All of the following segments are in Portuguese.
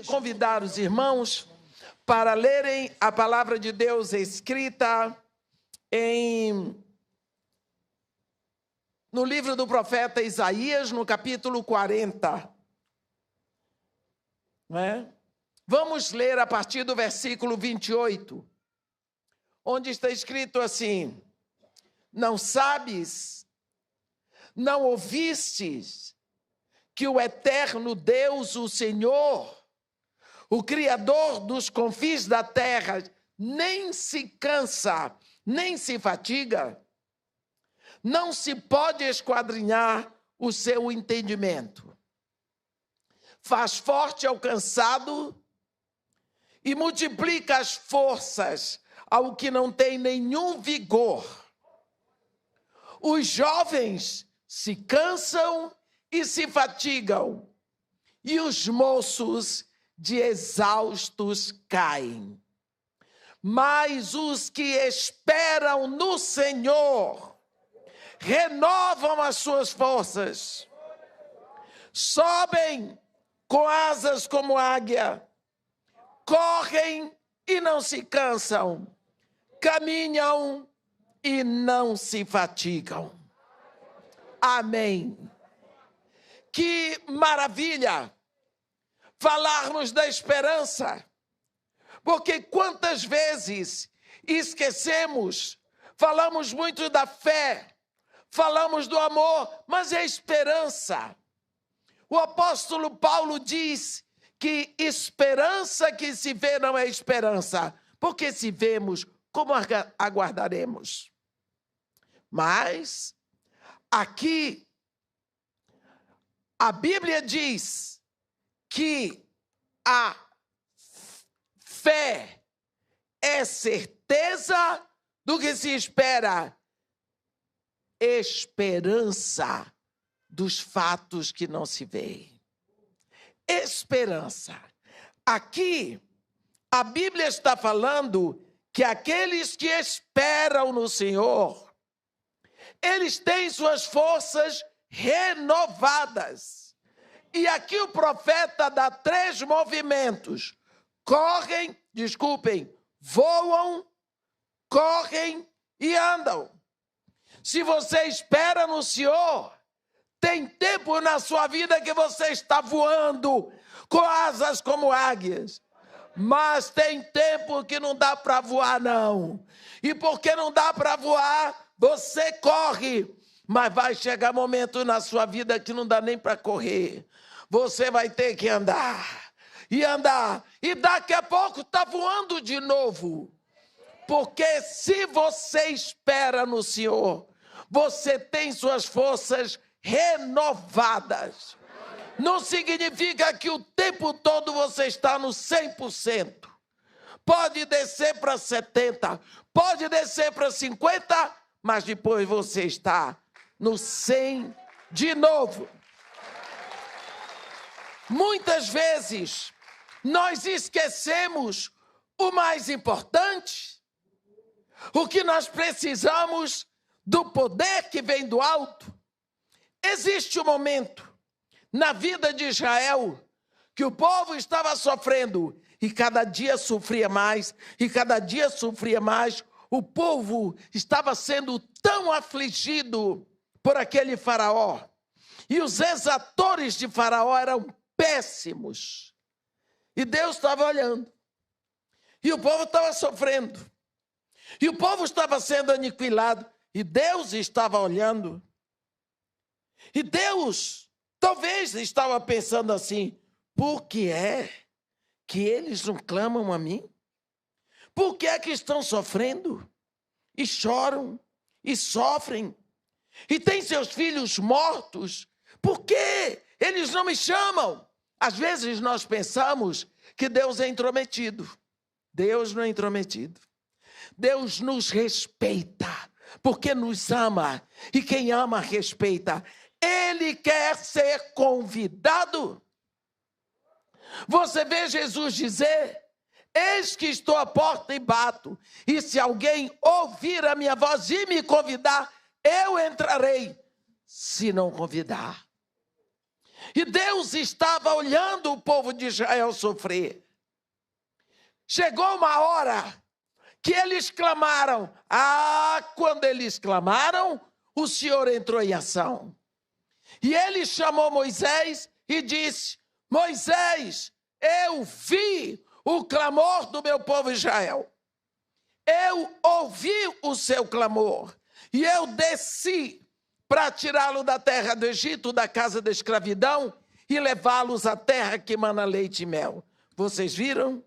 Convidar os irmãos para lerem a palavra de Deus escrita no livro do profeta Isaías, no capítulo 40. Não é? Vamos ler a partir do versículo 28, onde está escrito assim: não sabes, não ouvistes que o eterno Deus, o Senhor, o Criador dos confins da terra, nem se cansa, nem se fatiga? Não se pode esquadrinhar o seu entendimento. Faz forte ao cansado e multiplica as forças ao que não tem nenhum vigor. Os jovens se cansam e se fatigam, e os moços de exaustos caem. Mas os que esperam no Senhor renovam as suas forças, sobem com asas como águia, correm e não se cansam, caminham e não se fatigam. Amém. Que maravilha falarmos da esperança, porque quantas vezes esquecemos, falamos muito da fé, falamos do amor, mas é esperança. O apóstolo Paulo diz que esperança que se vê não é esperança, porque se vemos, como aguardaremos? Mas aqui a Bíblia diz que a fé é certeza do que se espera, esperança dos fatos que não se veem. Esperança. Aqui, a Bíblia está falando que aqueles que esperam no Senhor, eles têm suas forças renovadas. E aqui o profeta dá 3 movimentos: voam, correm e andam. Se você espera no Senhor, tem tempo na sua vida que você está voando com asas como águias. Mas tem tempo que não dá para voar, não. E porque não dá para voar, você corre. Mas vai chegar momento na sua vida que não dá nem para correr. Você vai ter que andar. E andar. E daqui a pouco está voando de novo. Porque se você espera no Senhor, você tem suas forças renovadas. Não significa que o tempo todo você está no 100%. Pode descer para 70%, pode descer para 50%, mas depois você está no 100% de novo. Muitas vezes nós esquecemos o mais importante, o que nós precisamos do poder que vem do alto. Existe um momento na vida de Israel que o povo estava sofrendo e cada dia sofria mais, e cada dia sofria mais. O povo estava sendo tão afligido por aquele faraó. E os exatores de faraó eram péssimos. E Deus estava olhando. E o povo estava sofrendo. E o povo estava sendo aniquilado. E Deus estava olhando. E Deus talvez estava pensando assim: por que é que eles não clamam a mim? Por que é que estão sofrendo? E choram, e sofrem, e têm seus filhos mortos? Por que eles não me chamam? Às vezes nós pensamos que Deus é intrometido. Deus não é intrometido. Deus nos respeita, porque nos ama. E quem ama, respeita. Ele quer ser convidado. Você vê Jesus dizer: eis que estou à porta e bato, e se alguém ouvir a minha voz e me convidar, eu entrarei se não convidar. E Deus estava olhando o povo de Israel sofrer. Chegou uma hora que eles clamaram. Quando eles clamaram, o Senhor entrou em ação. E ele chamou Moisés e disse: Moisés, eu vi o clamor do meu povo Israel. Eu ouvi o seu clamor. E eu desci para tirá-lo da terra do Egito, da casa da escravidão, e levá-los à terra que mana leite e mel. Vocês viram?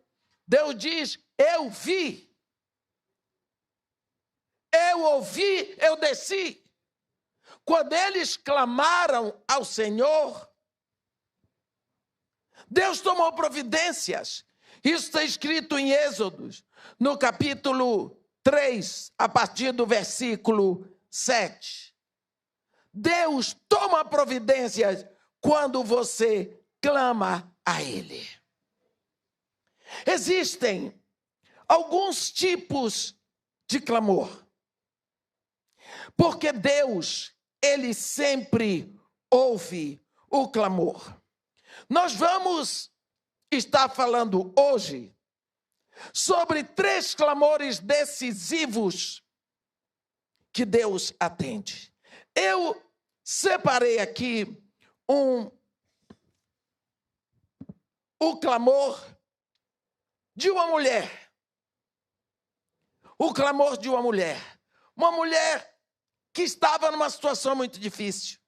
Deus diz: eu vi. Eu ouvi, eu desci. Quando eles clamaram ao Senhor, Deus tomou providências. Isso está escrito em Êxodos, no capítulo 3, a partir do versículo 7. Deus toma providências quando você clama a Ele. Existem alguns tipos de clamor. Porque Deus, Ele sempre ouve o clamor. Nós vamos estar falando hoje sobre 3 clamores decisivos que Deus atende. Eu separei aqui o clamor de uma mulher. O clamor de uma mulher. Uma mulher que estava numa situação muito difícil.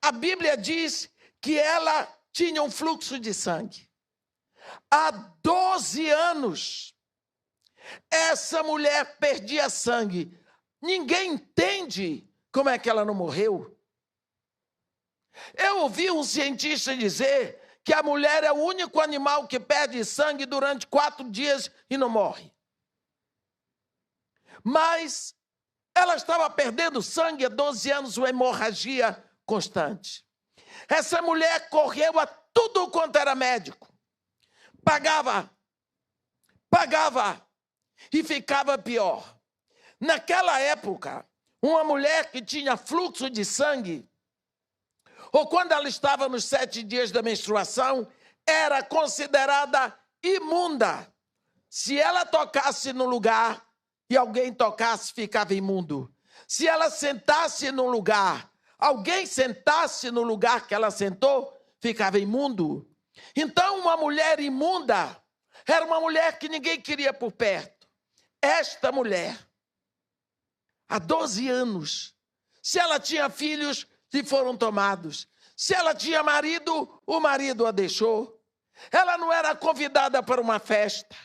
A Bíblia diz que ela tinha um fluxo de sangue. Há 12 anos, essa mulher perdia sangue. Ninguém entende como é que ela não morreu. Eu ouvi um cientista dizer que a mulher é o único animal que perde sangue durante 4 dias e não morre. Mas ela estava perdendo sangue há 12 anos, uma hemorragia constante. Essa mulher correu a tudo quanto era médico. Pagava e ficava pior. Naquela época, uma mulher que tinha fluxo de sangue, ou quando ela estava nos 7 dias da menstruação, era considerada imunda. Se ela tocasse no lugar e alguém tocasse, ficava imundo. Se ela sentasse no lugar, alguém sentasse no lugar que ela sentou, ficava imundo. Então, uma mulher imunda era uma mulher que ninguém queria por perto. Esta mulher, há 12 anos, se ela tinha filhos, lhe foram tomados. Se ela tinha marido, o marido a deixou. Ela não era convidada para uma festa.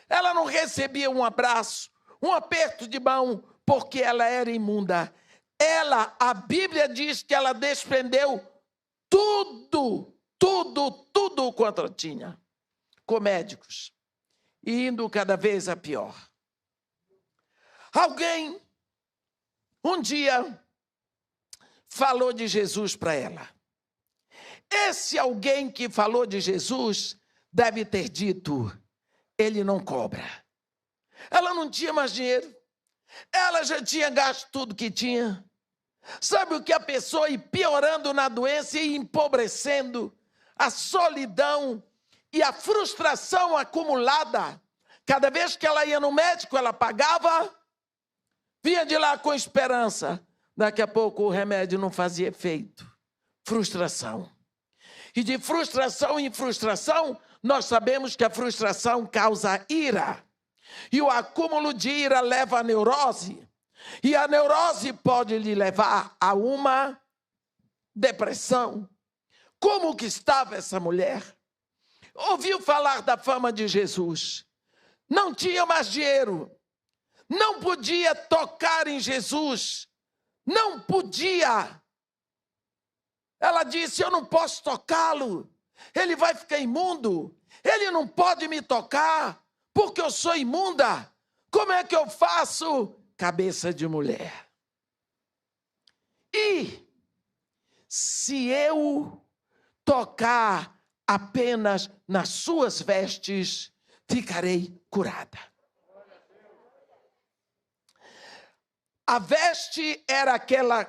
Ela não recebia um abraço, um aperto de mão, porque ela era imunda. A Bíblia diz que ela desprendeu tudo quanto ela tinha, com médicos, e indo cada vez a pior. Alguém, um dia, falou de Jesus para ela. Esse alguém que falou de Jesus deve ter dito: ele não cobra. Ela não tinha mais dinheiro. Ela já tinha gasto tudo que tinha. Sabe o que a pessoa ia piorando na doença e empobrecendo? A solidão e a frustração acumulada. Cada vez que ela ia no médico, ela pagava, vinha de lá com esperança. Daqui a pouco o remédio não fazia efeito. Frustração. E de frustração em frustração, nós sabemos que a frustração causa ira. E o acúmulo de ira leva à neurose. E a neurose pode lhe levar a uma depressão. Como que estava essa mulher? Ouviu falar da fama de Jesus. Não tinha mais dinheiro. Não podia tocar em Jesus. Não podia. Ela disse: eu não posso tocá-lo. Ele vai ficar imundo. Ele não pode me tocar, porque eu sou imunda. Como é que eu faço? Cabeça de mulher. E se eu tocar apenas nas suas vestes, ficarei curada. A veste era aquela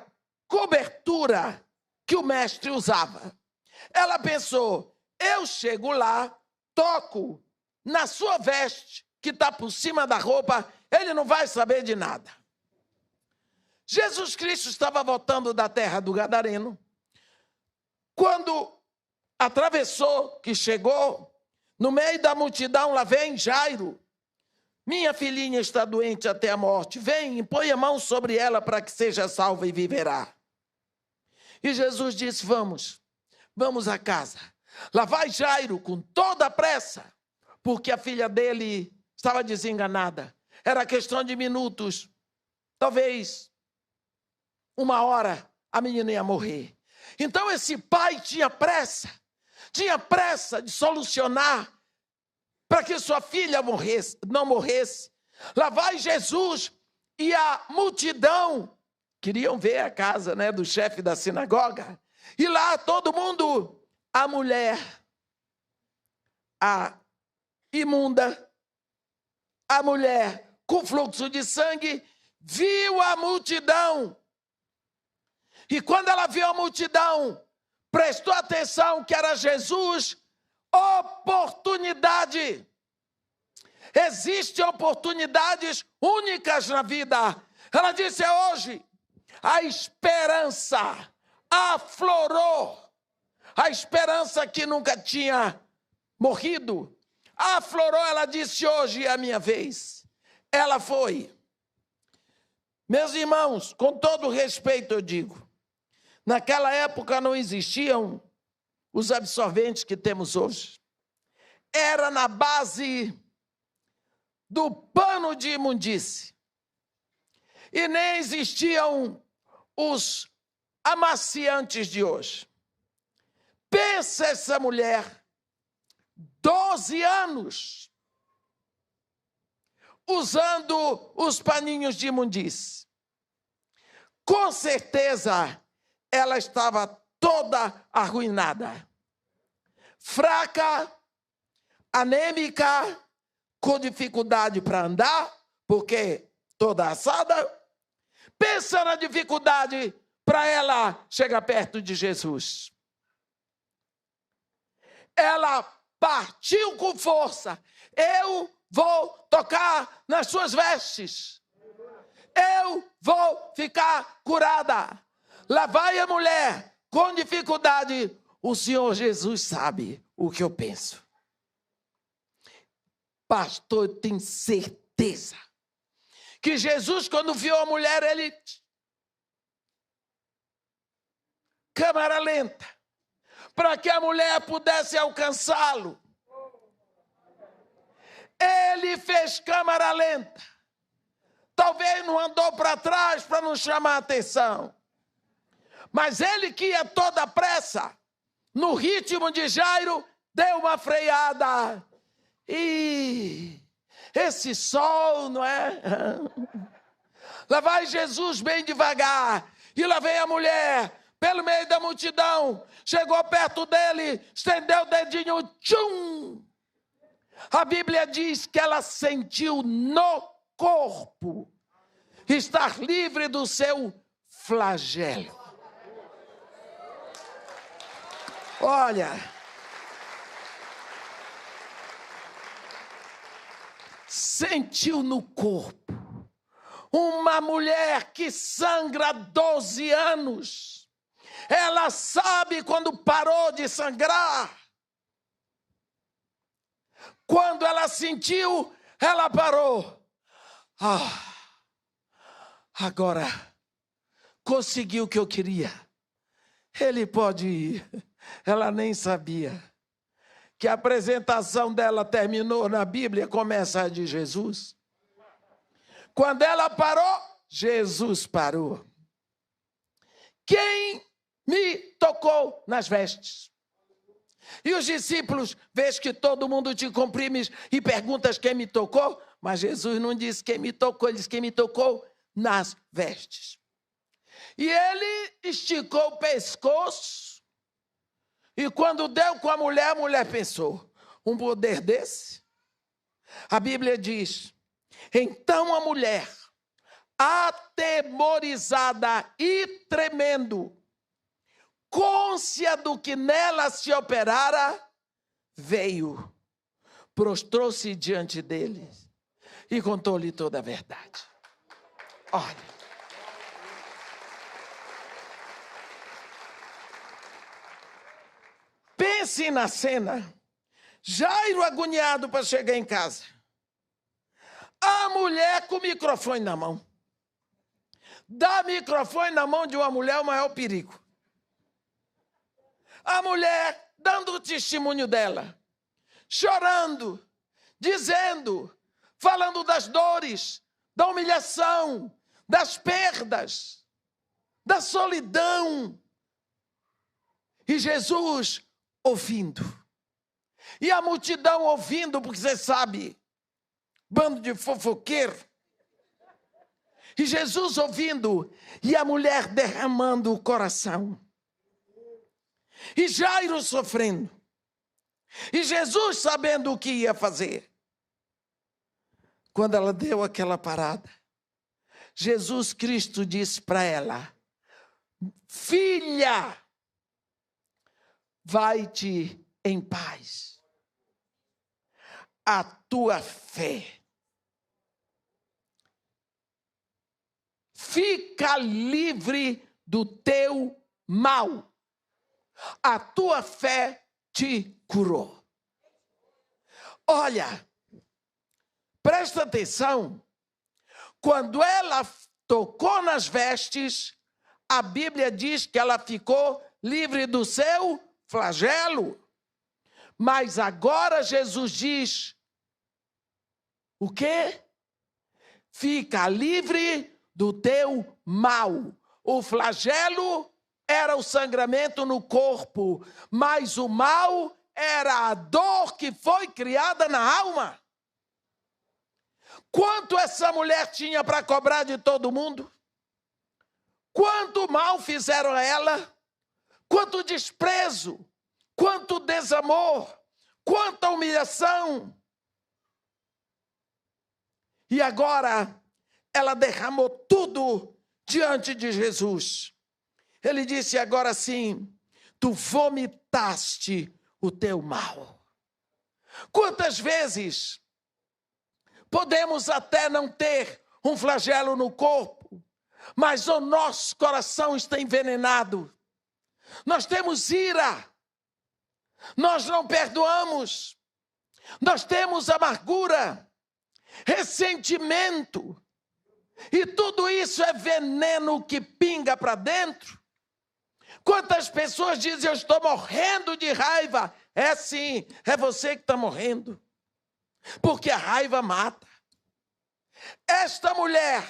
cobertura que o mestre usava. Ela pensou, eu chego lá, toco na sua veste, que está por cima da roupa, ele não vai saber de nada. Jesus Cristo estava voltando da terra do Gadareno, quando atravessou, que chegou, no meio da multidão, lá vem Jairo. Minha filhinha está doente até a morte. Vem, põe a mão sobre ela para que seja salva e viverá. E Jesus disse, vamos a casa. Lá vai Jairo com toda a pressa, porque a filha dele estava desenganada. Era questão de minutos, talvez 1 hora, a menina ia morrer. Então esse pai tinha pressa de solucionar para que sua filha não morresse. Lá vai Jesus e a multidão queriam ver a casa, do chefe da sinagoga. E lá todo mundo, a mulher, a imunda, a mulher com fluxo de sangue, viu a multidão. E quando ela viu a multidão, prestou atenção que era Jesus. Oportunidade. Existem oportunidades únicas na vida. Ela disse, hoje, a esperança aflorou. A esperança que nunca tinha morrido, aflorou. Ela disse, hoje é a minha vez. Ela foi. Meus irmãos, com todo respeito eu digo, naquela época não existiam os absorventes que temos hoje. Era na base do pano de imundície. E nem existiam os amaciantes de hoje. Pensa essa mulher, 12 anos, usando os paninhos de imundície. Com certeza, ela estava toda arruinada, fraca, anêmica, com dificuldade para andar, porque toda assada. Pensa na dificuldade para ela chegar perto de Jesus. Ela partiu com força. Eu vou tocar nas suas vestes. Eu vou ficar curada. Lá vai a mulher com dificuldade. O Senhor Jesus sabe o que eu penso. Pastor, eu tenho certeza que Jesus, quando viu a mulher, ele... câmara lenta, para que a mulher pudesse alcançá-lo. Ele fez câmara lenta. Talvez não andou para trás para não chamar a atenção. Mas ele que ia toda pressa, no ritmo de Jairo, deu uma freada. E esse sol, não é? Lá vai Jesus bem devagar. E lá vem a mulher, pelo meio da multidão. Chegou perto dele, estendeu o dedinho, tchum! A Bíblia diz que ela sentiu no corpo estar livre do seu flagelo. Olha, sentiu no corpo. Uma mulher que sangra há 12 anos. Ela sabe quando parou de sangrar. Quando ela sentiu, ela parou. Agora conseguiu o que eu queria. Ele pode ir. Ela nem sabia que a apresentação dela terminou na Bíblia, começa a de Jesus. Quando ela parou, Jesus parou. Quem me tocou nas vestes? E os discípulos, vês que todo mundo te comprime e perguntas quem me tocou? Mas Jesus não disse quem me tocou, ele disse quem me tocou nas vestes. E ele esticou o pescoço. E quando deu com a mulher pensou, um poder desse? A Bíblia diz, então a mulher, atemorizada e tremendo, cônscia do que nela se operara, veio, prostrou-se diante dele e contou-lhe toda a verdade. Olha, pense na cena. Jairo agoniado para chegar em casa. A mulher com o microfone na mão. Dar microfone na mão de uma mulher é o maior perigo. A mulher dando o testemunho dela, chorando, dizendo, falando das dores, da humilhação, das perdas, da solidão. E Jesus ouvindo. E a multidão ouvindo, porque você sabe, bando de fofoqueiro. E Jesus ouvindo, e a mulher derramando o coração. E Jairo sofrendo. E Jesus sabendo o que ia fazer. Quando ela deu aquela parada, Jesus Cristo disse para ela: filha, vai-te em paz. A tua fé fica livre do teu mal. A tua fé te curou. Olha, presta atenção. Quando ela tocou nas vestes, a Bíblia diz que ela ficou livre do seu flagelo. Mas agora Jesus diz: o quê? Fica livre do teu mal. O flagelo era o sangramento no corpo, mas o mal era a dor que foi criada na alma. Quanto essa mulher tinha para cobrar de todo mundo? Quanto mal fizeram a ela? Quanto desprezo? Quanto desamor? Quanta humilhação? E agora ela derramou tudo diante de Jesus. Ele disse agora sim: tu vomitaste o teu mal. Quantas vezes podemos até não ter um flagelo no corpo, mas o nosso coração está envenenado. Nós temos ira, nós não perdoamos, nós temos amargura, ressentimento, e tudo isso é veneno que pinga para dentro. Quantas pessoas dizem: eu estou morrendo de raiva? É sim, é você que está morrendo, porque a raiva mata. Esta mulher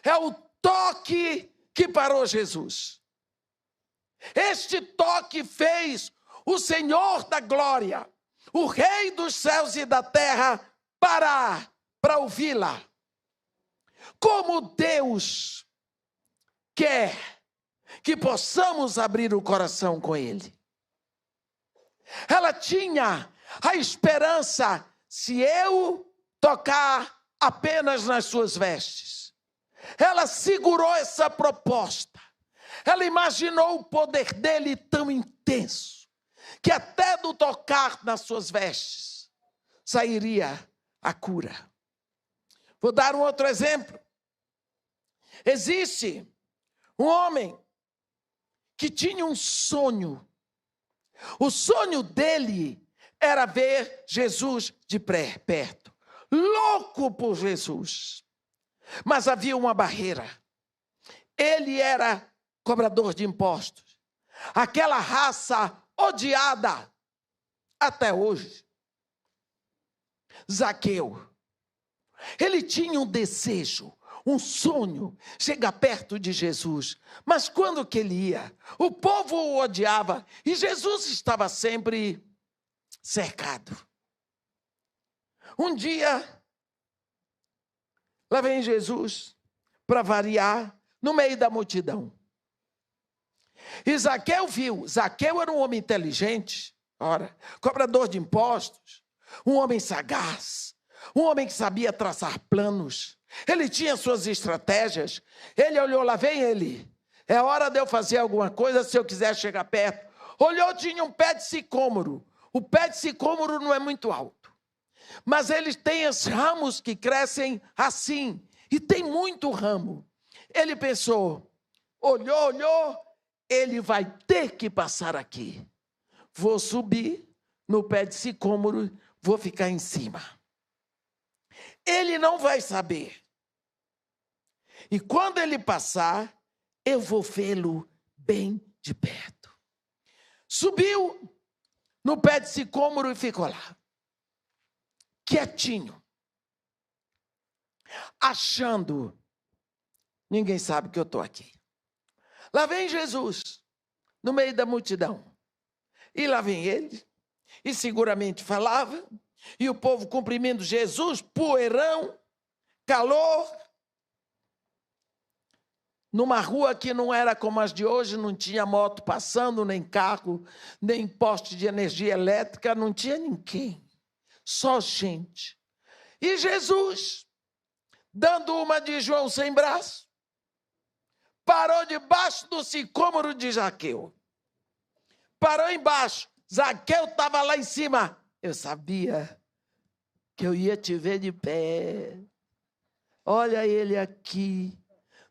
é o toque que parou Jesus. Este toque fez o Senhor da glória, o Rei dos céus e da terra, parar para ouvi-la. Como Deus quer que possamos abrir o coração com Ele. Ela tinha a esperança: se eu tocar apenas nas suas vestes. Ela segurou essa proposta. Ela imaginou o poder dele tão intenso, que até do tocar nas suas vestes sairia a cura. Vou dar um outro exemplo. Existe um homem que tinha um sonho. O sonho dele era ver Jesus de perto. Louco por Jesus. Mas havia uma barreira. Ele era cobrador de impostos. Aquela raça odiada até hoje. Zaqueu. Ele tinha um desejo, um sonho, chegar perto de Jesus. Mas quando que ele ia, o povo o odiava e Jesus estava sempre cercado. Um dia, lá vem Jesus, para variar, no meio da multidão. E Zaqueu viu. Zaqueu era um homem inteligente, ora, cobrador de impostos, um homem sagaz, um homem que sabia traçar planos. ele tinha suas estratégias. Ele olhou, lá vem ele. É hora de eu fazer alguma coisa se eu quiser chegar perto. Olhou, tinha um pé de sicômoro. O pé de sicômoro não é muito alto, mas ele tem os ramos que crescem assim, e tem muito ramo. Ele pensou, olhou, ele vai ter que passar aqui. Vou subir no pé de sicômoro, vou ficar em cima. Ele não vai saber. E quando ele passar, eu vou vê-lo bem de perto. Subiu no pé de sicômoro e ficou lá, quietinho, achando, ninguém sabe que eu estou aqui. Lá vem Jesus, no meio da multidão. E lá vem ele, e seguramente falava, e o povo cumprimentando Jesus, poeirão, calor. Numa rua que não era como as de hoje, não tinha moto passando, nem carro, nem poste de energia elétrica, não tinha ninguém, só gente. E Jesus, dando uma de João sem braço, parou debaixo do sicômoro de Zaqueu. Parou embaixo, Zaqueu estava lá em cima. Eu sabia que eu ia te ver de pé. Olha ele aqui,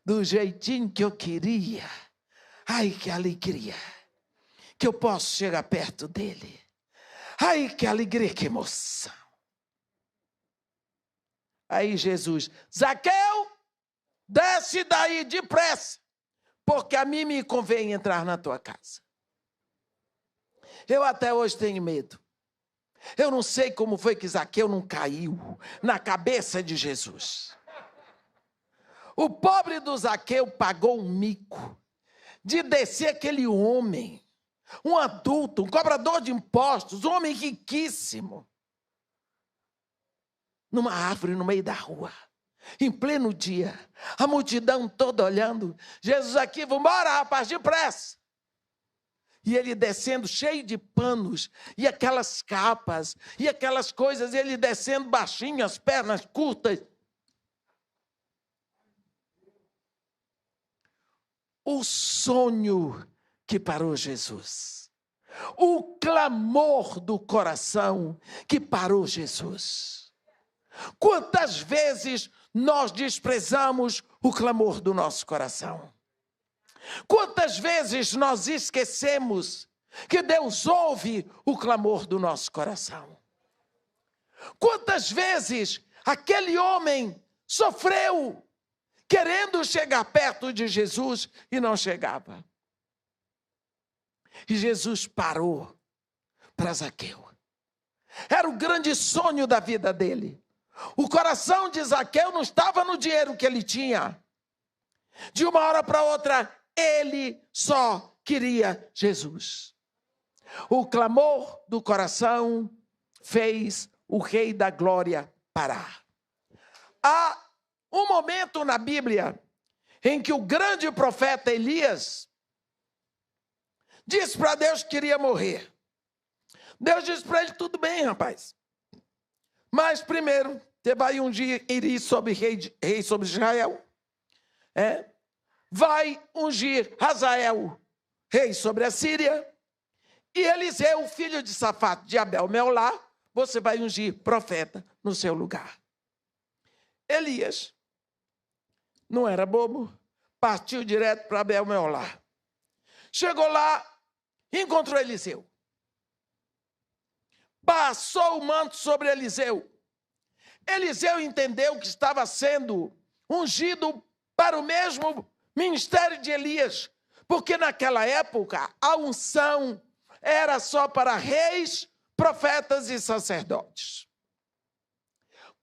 do jeitinho que eu queria. Ai, que alegria, que eu posso chegar perto dele. Ai, que alegria, que emoção. Aí Jesus, Zaqueu, desce daí depressa, porque a mim me convém entrar na tua casa. Eu até hoje tenho medo. Eu não sei como foi que Zaqueu não caiu na cabeça de Jesus. O pobre do Zaqueu pagou um mico de descer aquele homem, um adulto, um cobrador de impostos, um homem riquíssimo, numa árvore no meio da rua, em pleno dia, a multidão toda olhando. Jesus aqui, vamos embora, rapaz, depressa. E ele descendo cheio de panos, e aquelas capas, e aquelas coisas, ele descendo baixinho, as pernas curtas. O sonho que parou Jesus, o clamor do coração que parou Jesus. Quantas vezes nós desprezamos o clamor do nosso coração? Quantas vezes nós esquecemos que Deus ouve o clamor do nosso coração? Quantas vezes aquele homem sofreu querendo chegar perto de Jesus e não chegava? E Jesus parou para Zaqueu. Era o grande sonho da vida dele. O coração de Zaqueu não estava no dinheiro que ele tinha. De uma hora para outra, ele só queria Jesus. O clamor do coração fez o Rei da Glória parar. Há um momento na Bíblia em que o grande profeta Elias disse para Deus que queria morrer. Deus disse para ele, tudo bem, rapaz, mas primeiro você vai ungir sobre rei sobre Israel. Vai ungir Hazael, rei sobre a Síria, e Eliseu, filho de Safate de Abel Meolá, você vai ungir profeta no seu lugar. Elias não era bobo, partiu direto para Abel Meolá. Chegou lá, encontrou Eliseu. Passou o manto sobre Eliseu. Eliseu entendeu que estava sendo ungido para o mesmo ministério de Elias, porque naquela época a unção era só para reis, profetas e sacerdotes.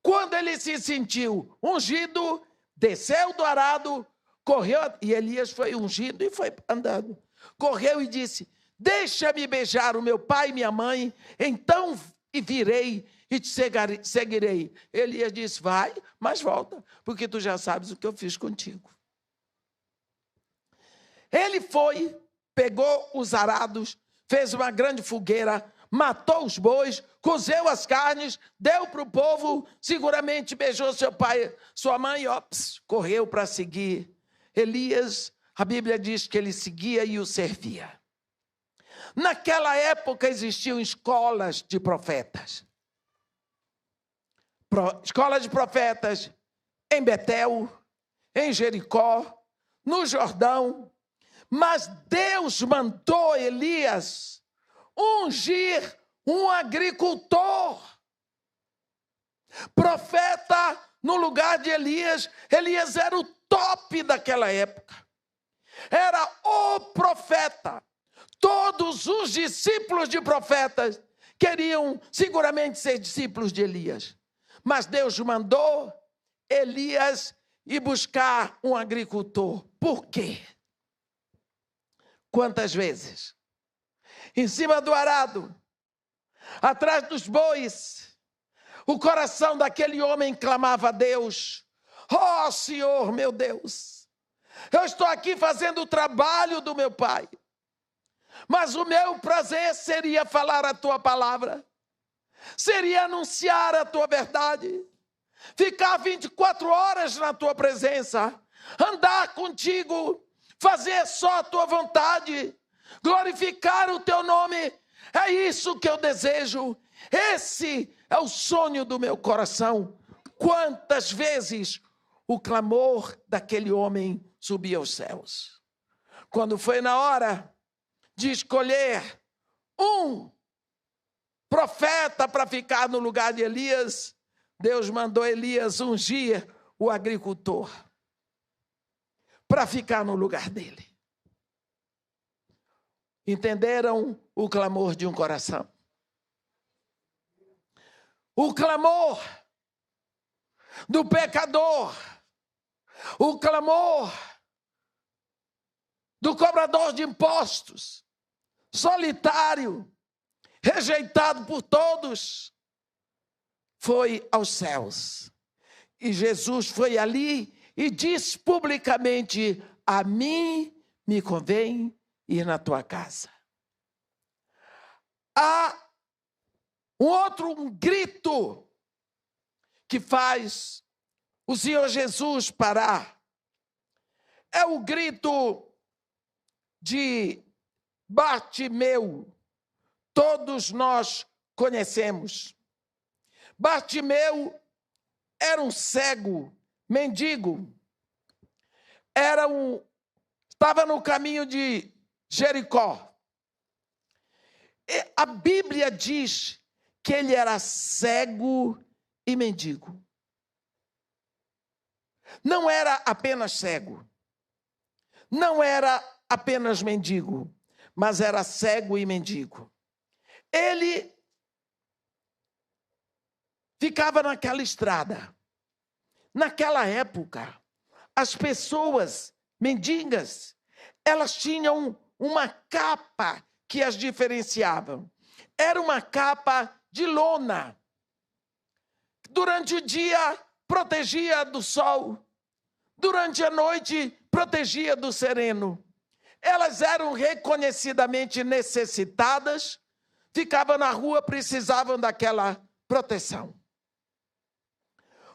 Quando ele se sentiu ungido, desceu do arado, correu, e Elias foi ungido e foi andando. Correu e disse, deixa-me beijar o meu pai e minha mãe, então virei e te seguirei. Elias disse, vai, mas volta, porque tu já sabes o que eu fiz contigo. Ele foi, pegou os arados, fez uma grande fogueira, matou os bois, cozeu as carnes, deu para o povo, seguramente beijou seu pai, sua mãe, e correu para seguir Elias. A Bíblia diz que ele seguia e o servia. Naquela época existiam escolas de profetas. Escolas de profetas em Betel, em Jericó, no Jordão. Mas Deus mandou Elias ungir um agricultor. Profeta no lugar de Elias. Elias era o top daquela época. Era o profeta. Todos os discípulos de profetas queriam seguramente ser discípulos de Elias. Mas Deus mandou Elias ir buscar um agricultor. Por quê? Quantas vezes? Em cima do arado, atrás dos bois, o coração daquele homem clamava a Deus: ó Senhor, meu Deus, eu estou aqui fazendo o trabalho do meu pai, mas o meu prazer seria falar a tua palavra, seria anunciar a tua verdade, ficar 24 horas na tua presença, andar contigo, fazer só a tua vontade, glorificar o teu nome. É isso que eu desejo. Esse é o sonho do meu coração. Quantas vezes o clamor daquele homem subia aos céus. Quando foi na hora de escolher um profeta para ficar no lugar de Elias, Deus mandou Elias ungir o agricultor para ficar no lugar dele. Entenderam o clamor de um coração? O clamor do pecador, o clamor do cobrador de impostos, solitário, rejeitado por todos, foi aos céus. E Jesus foi ali e disse publicamente: a mim me convém ir na tua casa. Há um grito que faz o Senhor Jesus parar. É o grito de Bartimeu. Todos nós conhecemos. Bartimeu era um cego, mendigo. Estava no caminho de Jericó. E a Bíblia diz que ele era cego e mendigo. Não era apenas cego, não era apenas mendigo, mas era cego e mendigo. Ele ficava naquela estrada. Naquela época, as pessoas mendigas, elas tinham uma capa que as diferenciava. Era uma capa de lona. Durante o dia, protegia do sol. Durante a noite, protegia do sereno. Elas eram reconhecidamente necessitadas, ficavam na rua, precisavam daquela proteção.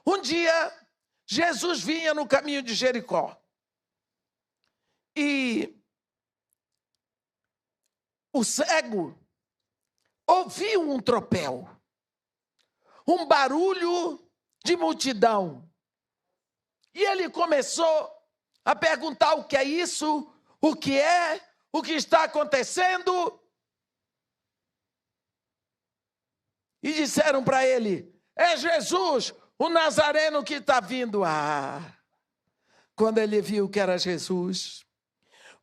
Um dia, Jesus vinha no caminho de Jericó. E o cego ouviu um tropel, um barulho de multidão. E ele começou a perguntar: o que é isso? O que é? O que está acontecendo? E disseram para ele: é Jesus, o Nazareno que está vindo. Quando ele viu que era Jesus,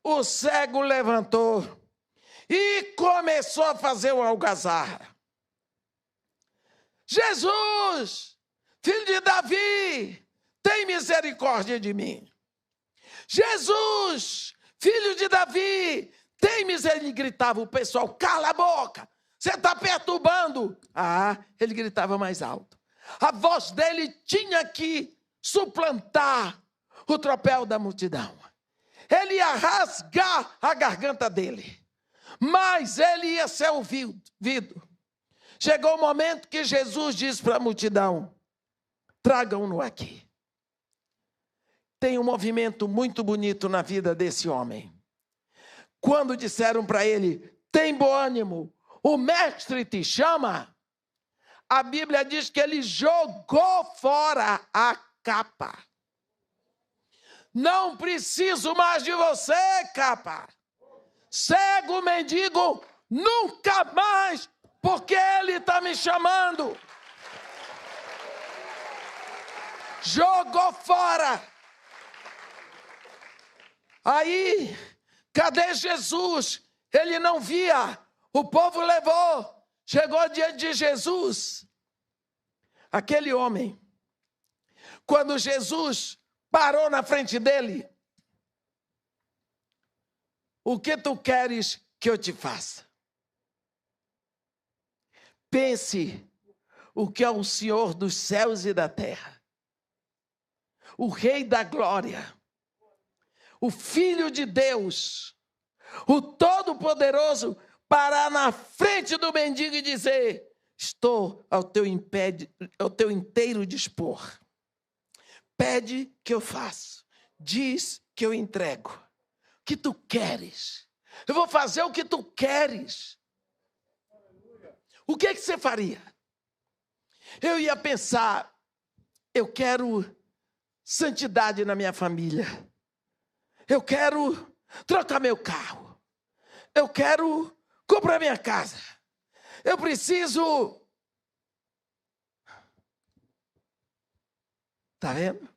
o cego levantou e começou a fazer uma algazarra. Jesus, filho de Davi, tem misericórdia de mim. Jesus, filho de Davi, tem misericórdia. Ele gritava, o pessoal: cala a boca, você está perturbando. Ele gritava mais alto. A voz dele tinha que suplantar o tropel da multidão. Ele ia rasgar a garganta dele. mais ele ia ser ouvido. Chegou o momento que Jesus disse para a multidão: tragam-no aqui. Tem um movimento muito bonito na vida desse homem. Quando disseram para ele: tem bom ânimo, o mestre te chama, a Bíblia diz que ele jogou fora a capa. Não preciso mais de você, capa. Cego, mendigo, nunca mais, porque ele está me chamando. Jogou fora. Aí, cadê Jesus? Ele não via. O povo levou. Chegou diante de Jesus. Aquele homem, quando Jesus parou na frente dele: o que tu queres que eu te faça? Pense o que é o Senhor dos céus e da terra, o Rei da glória, o Filho de Deus, o Todo-Poderoso, parar na frente do mendigo e dizer: estou ao teu inteiro dispor. Pede que eu faço, diz que eu entrego. O que tu queres? Eu vou fazer o que tu queres. O que você faria? Eu ia pensar: eu quero santidade na minha família. Eu quero trocar meu carro. Eu quero comprar minha casa. Eu preciso... Está vendo?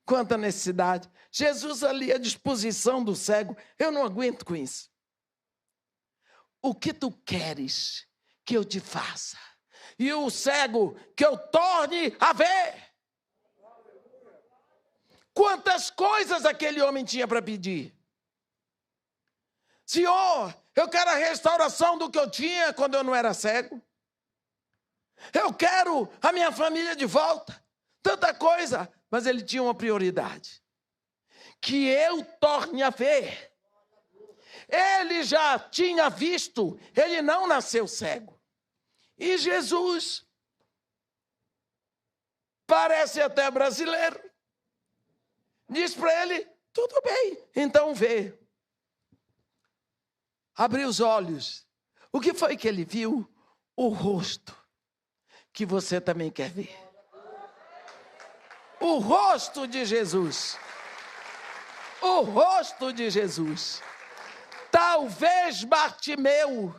Quanta necessidade. Jesus ali à disposição do cego. Eu não aguento com isso. O que tu queres que eu te faça? E o cego, que eu torne a ver. Quantas coisas aquele homem tinha para pedir. Senhor, eu quero a restauração do que eu tinha quando eu não era cego. Eu quero a minha família de volta. Tanta coisa. Mas ele tinha uma prioridade: que eu torne a ver. Ele já tinha visto. Ele não nasceu cego. E Jesus parece até brasileiro. Diz para ele: tudo bem, então vê. Abriu os olhos. O que foi que ele viu? O rosto que você também quer ver. O rosto de Jesus. O rosto de Jesus. Talvez Bartimeu,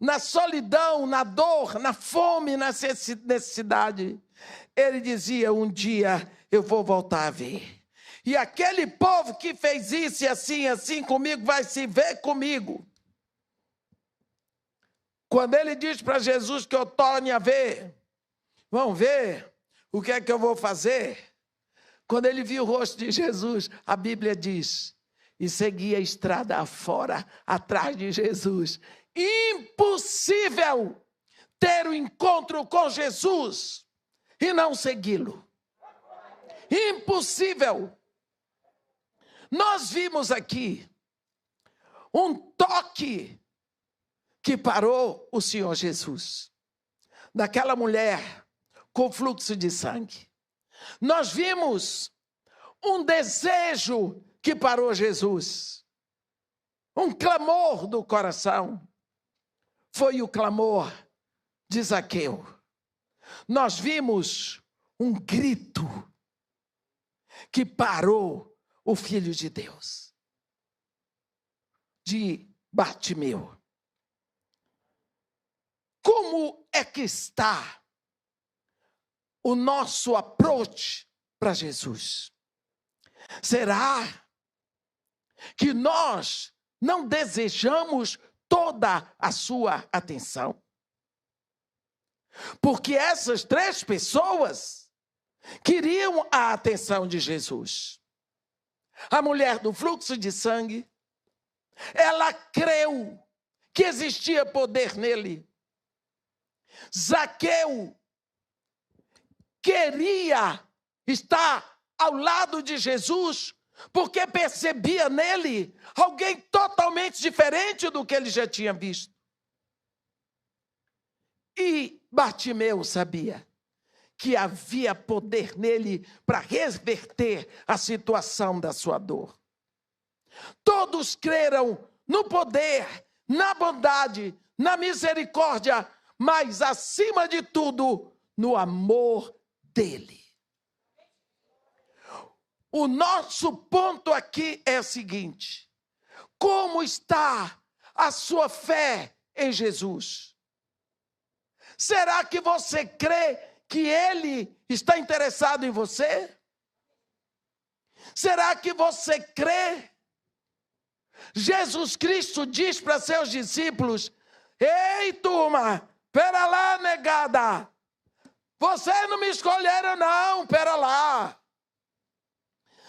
na solidão, na dor, na fome, na necessidade, ele dizia: um dia eu vou voltar a ver. E aquele povo que fez isso e assim comigo, vai se ver comigo. Quando ele diz para Jesus que eu torne a ver, vão ver o que é que eu vou fazer. Quando ele viu o rosto de Jesus, a Bíblia diz, e seguia a estrada afora, atrás de Jesus. Impossível ter o encontro com Jesus e não segui-lo. Impossível. Nós vimos aqui um toque que parou o Senhor Jesus, daquela mulher com fluxo de sangue. Nós vimos um desejo que parou Jesus, um clamor do coração. Foi o clamor de Zaqueu. Nós vimos um grito que parou o Filho de Deus, de Bartimeu. Como é que está o nosso approach para Jesus? Será que nós não desejamos toda a sua atenção? Porque essas três pessoas queriam a atenção de Jesus. A mulher do fluxo de sangue, ela creu que existia poder nele. Zaqueu queria estar ao lado de Jesus porque percebia nele alguém totalmente diferente do que ele já tinha visto. E Bartimeu sabia que havia poder nele para reverter a situação da sua dor. Todos creram no poder, na bondade, na misericórdia, mas, acima de tudo, no amor dele. O nosso ponto aqui é o seguinte: como está a sua fé em Jesus? Será que você crê que ele está interessado em você? Será que você crê? Jesus Cristo diz para seus discípulos: ei, turma, pera lá, negada. Vocês não me escolheram, não, pera lá.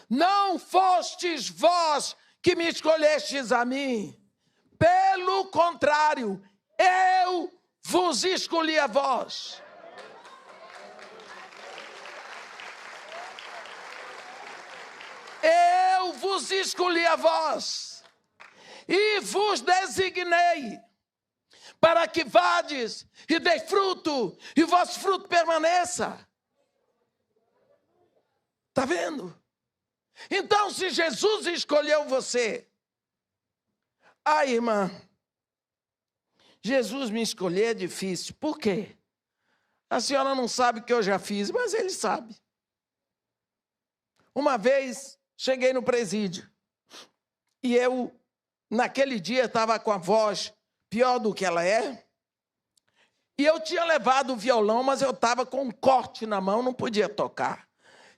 Não fostes vós que me escolhestes a mim. Pelo contrário, eu vos escolhi a vós. Eu vos escolhi a vós e vos designei para que vades e dei fruto e o vosso fruto permaneça. Está vendo? Então, se Jesus escolheu você, irmã, Jesus me escolher é difícil. Por quê? A senhora não sabe o que eu já fiz, mas ele sabe. Uma vez, cheguei no presídio e eu, naquele dia, estava com a voz pior do que ela é. E eu tinha levado o violão, mas eu estava com um corte na mão, não podia tocar.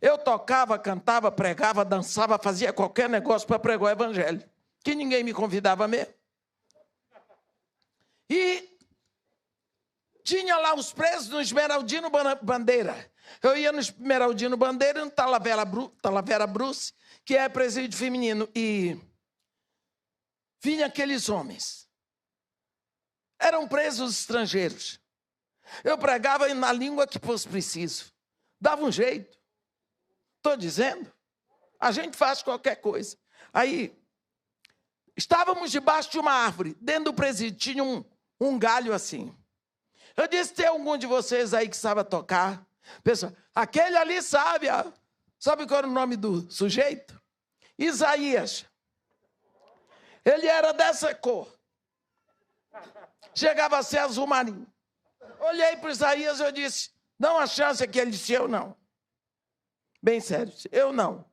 Eu tocava, cantava, pregava, dançava, fazia qualquer negócio para pregar o evangelho, que ninguém me convidava mesmo. E tinha lá os presos no Esmeraldino Bandeira. Eu ia no Esmeraldino Bandeira e no Talavera Bruce, que é presídio feminino, e vinha aqueles homens. Eram presos estrangeiros. Eu pregava na língua que fosse preciso. Dava um jeito. Estou dizendo. A gente faz qualquer coisa. Aí, estávamos debaixo de uma árvore. Dentro do presídio tinha um galho assim. Eu disse: tem algum de vocês aí que sabe tocar? Pessoal, aquele ali sabe. Sabe qual era o nome do sujeito? Isaías. Ele era dessa cor. Chegava a ser azul marinho. Olhei para Isaías e eu disse: dá uma chance aqui. Ele disse: eu não. Bem sério, eu não.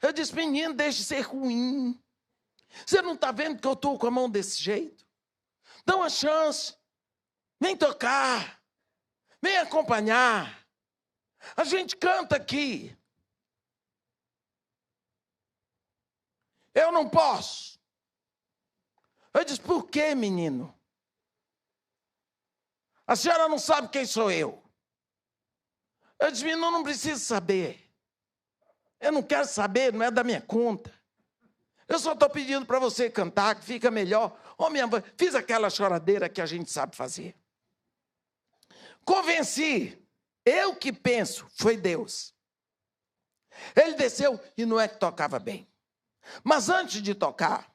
Eu disse: menino, deixe de ser ruim. Você não está vendo que eu estou com a mão desse jeito? Dá uma chance. Vem tocar. Vem acompanhar. A gente canta aqui. Eu não posso. Eu disse: por quê, menino? A senhora não sabe quem sou eu. Eu disse: menino, não precisa saber. Eu não quero saber, não é da minha conta. Eu só estou pedindo para você cantar, que fica melhor. Minha mãe, fiz aquela choradeira que a gente sabe fazer. Convenci. Eu que penso, foi Deus. Ele desceu e não é que tocava bem. Mas antes de tocar,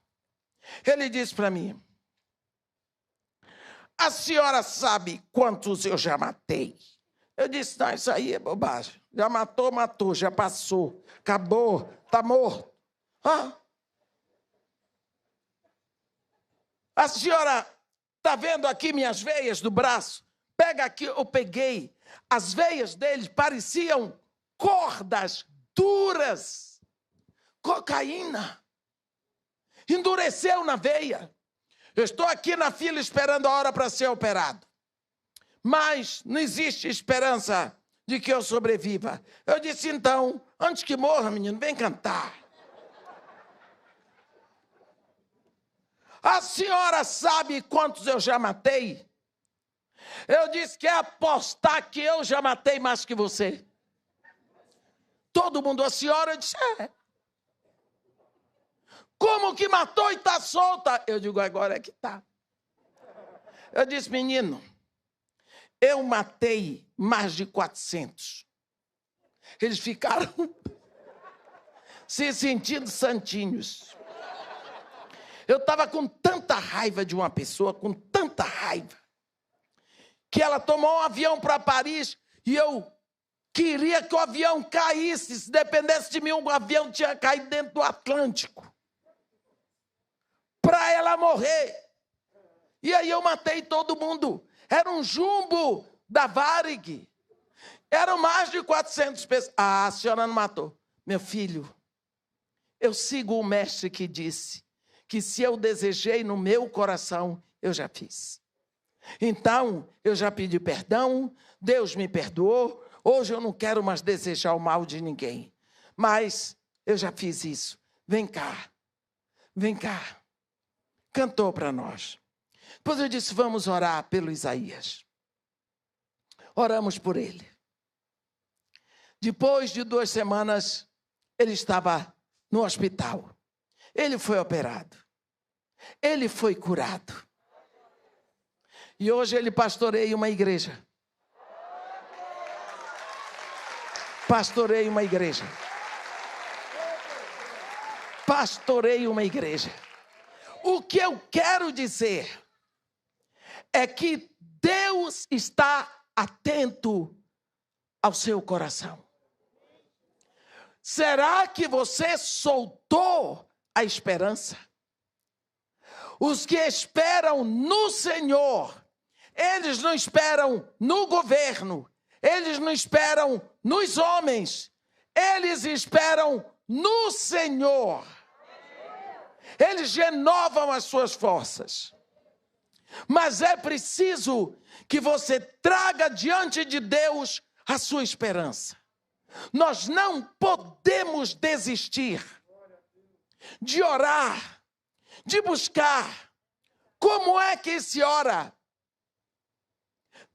ele disse para mim: a senhora sabe quantos eu já matei? Eu disse: não, isso aí é bobagem. Já matou, matou, já passou. Acabou, está morto. A senhora está vendo aqui minhas veias do braço? Pega aqui, eu peguei. As veias dele pareciam cordas duras. Cocaína. Endureceu na veia. Eu estou aqui na fila esperando a hora para ser operado. Mas não existe esperança de que eu sobreviva. Eu disse: então, antes que morra, menino, vem cantar. A senhora sabe quantos eu já matei? Eu disse: quer apostar que eu já matei mais que você? Todo mundo: a senhora? Eu disse: é. Como que matou e está solta? Eu digo: agora é que está. Eu disse: menino, eu matei mais de 400. Eles ficaram se sentindo santinhos. Eu estava com tanta raiva de uma pessoa, com tanta raiva, que ela tomou um avião para Paris e eu queria que o avião caísse. Se dependesse de mim, o avião tinha caído dentro do Atlântico, para ela morrer. E aí eu matei todo mundo. Era um jumbo da Varig. Eram mais de 400 pessoas. Ah, a senhora não matou. Meu filho, eu sigo o mestre que disse que se eu desejei no meu coração, eu já fiz. Então, eu já pedi perdão, Deus me perdoou. Hoje eu não quero mais desejar o mal de ninguém. Mas eu já fiz isso. Vem cá. Vem cá. Cantou para nós. Depois eu disse, vamos orar pelo Isaías. Oramos por ele. Depois de 2 semanas, ele estava no hospital. Ele foi operado. Ele foi curado. E hoje ele pastoreia uma igreja. Pastoreia uma igreja. Pastoreia uma igreja. O que eu quero dizer é que Deus está atento ao seu coração. Será que você soltou a esperança? Os que esperam no Senhor, eles não esperam no governo, eles não esperam nos homens, eles esperam no Senhor. Eles renovam as suas forças. Mas é preciso que você traga diante de Deus a sua esperança. Nós não podemos desistir de orar, de buscar. Como é que se ora?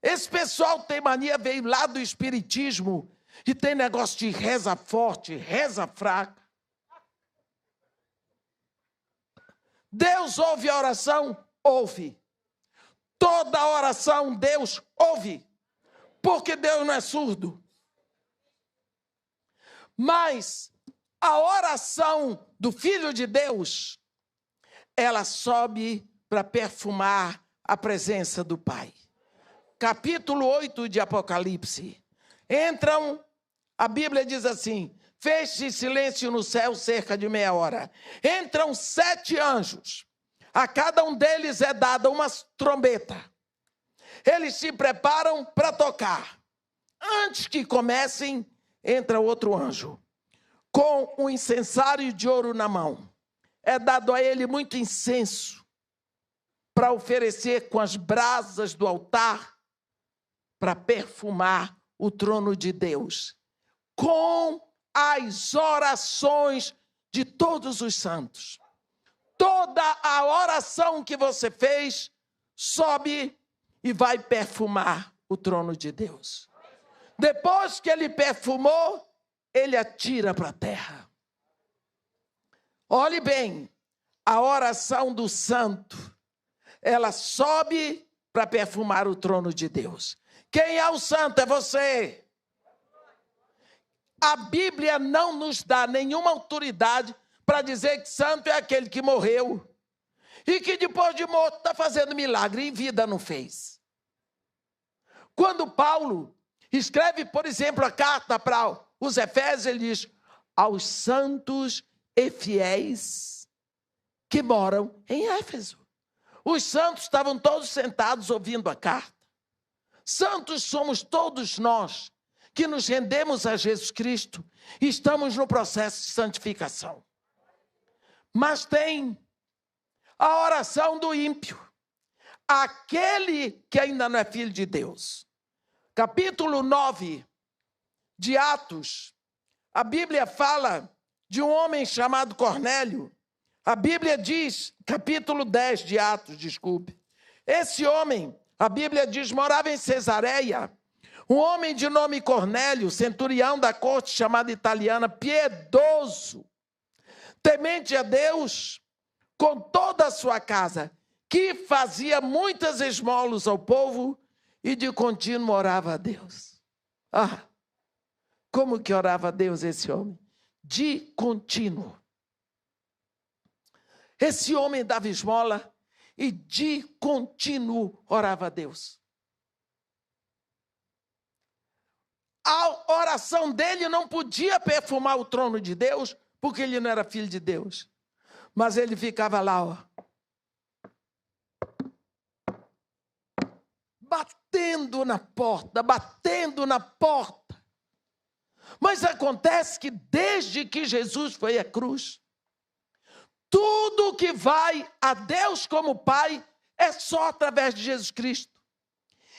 Esse pessoal tem mania, veio lá do espiritismo e tem negócio de reza forte, reza fraca. Deus ouve a oração? Ouve. Toda oração Deus ouve, porque Deus não é surdo. Mas a oração do Filho de Deus, ela sobe para perfumar a presença do Pai. Capítulo 8 de Apocalipse. Entram, a Bíblia diz assim, fez-se silêncio no céu cerca de meia hora. Entram 7 anjos. A cada um deles é dada uma trombeta. Eles se preparam para tocar. Antes que comecem, entra outro anjo, com um incensário de ouro na mão. É dado a ele muito incenso, para oferecer com as brasas do altar, para perfumar o trono de Deus, com as orações de todos os santos. Toda a oração que você fez, sobe e vai perfumar o trono de Deus. Depois que ele perfumou, ele atira para a terra. Olhe bem, a oração do santo, ela sobe para perfumar o trono de Deus. Quem é o santo? É você. A Bíblia não nos dá nenhuma autoridade para dizer que santo é aquele que morreu e que depois de morto está fazendo milagre, em vida não fez. Quando Paulo escreve, por exemplo, a carta para os Efésios, ele diz, aos santos e fiéis que moram em Éfeso. Os santos estavam todos sentados ouvindo a carta. Santos somos todos nós que nos rendemos a Jesus Cristo e estamos no processo de santificação. Mas tem a oração do ímpio, aquele que ainda não é filho de Deus. Capítulo 9 de Atos, a Bíblia fala de um homem chamado Cornélio. A Bíblia diz, capítulo 10 de Atos, desculpe. Esse homem, a Bíblia diz, morava em Cesareia. Um homem de nome Cornélio, centurião da corte chamada italiana, piedoso, temente a Deus, com toda a sua casa, que fazia muitas esmolas ao povo e de contínuo orava a Deus. Ah, como que orava a Deus esse homem? de contínuo. Esse homem dava esmola e de contínuo orava a Deus. A oração dele não podia perfumar o trono de Deus, porque ele não era filho de Deus. Mas ele ficava lá, ó, batendo na porta, batendo na porta. Mas acontece que desde que Jesus foi à cruz, tudo que vai a Deus como Pai é só através de Jesus Cristo.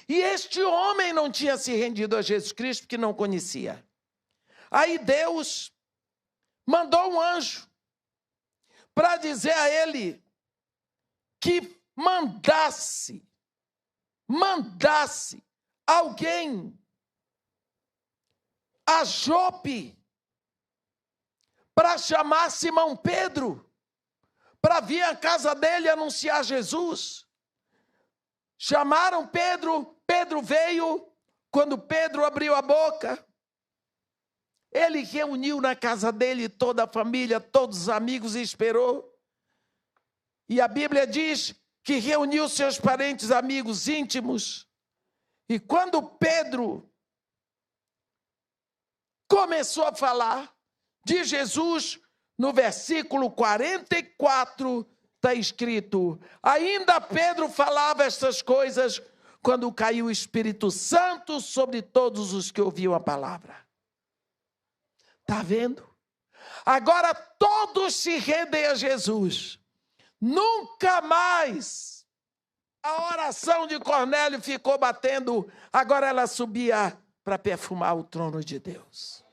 E este homem não tinha se rendido a Jesus Cristo porque não conhecia. Aí Deus mandou um anjo para dizer a ele que mandasse alguém a Jope para chamar Simão Pedro, para vir à casa dele anunciar Jesus. Chamaram Pedro, Pedro veio. Quando Pedro abriu a boca, ele reuniu na casa dele toda a família, todos os amigos e esperou. E a Bíblia diz que reuniu seus parentes, amigos íntimos. E quando Pedro começou a falar de Jesus, no versículo 44, está escrito: ainda Pedro falava estas coisas quando caiu o Espírito Santo sobre todos os que ouviam a palavra. Está vendo? Agora todos se rendem a Jesus. Nunca mais a oração de Cornélio ficou batendo, agora ela subia para perfumar o trono de Deus.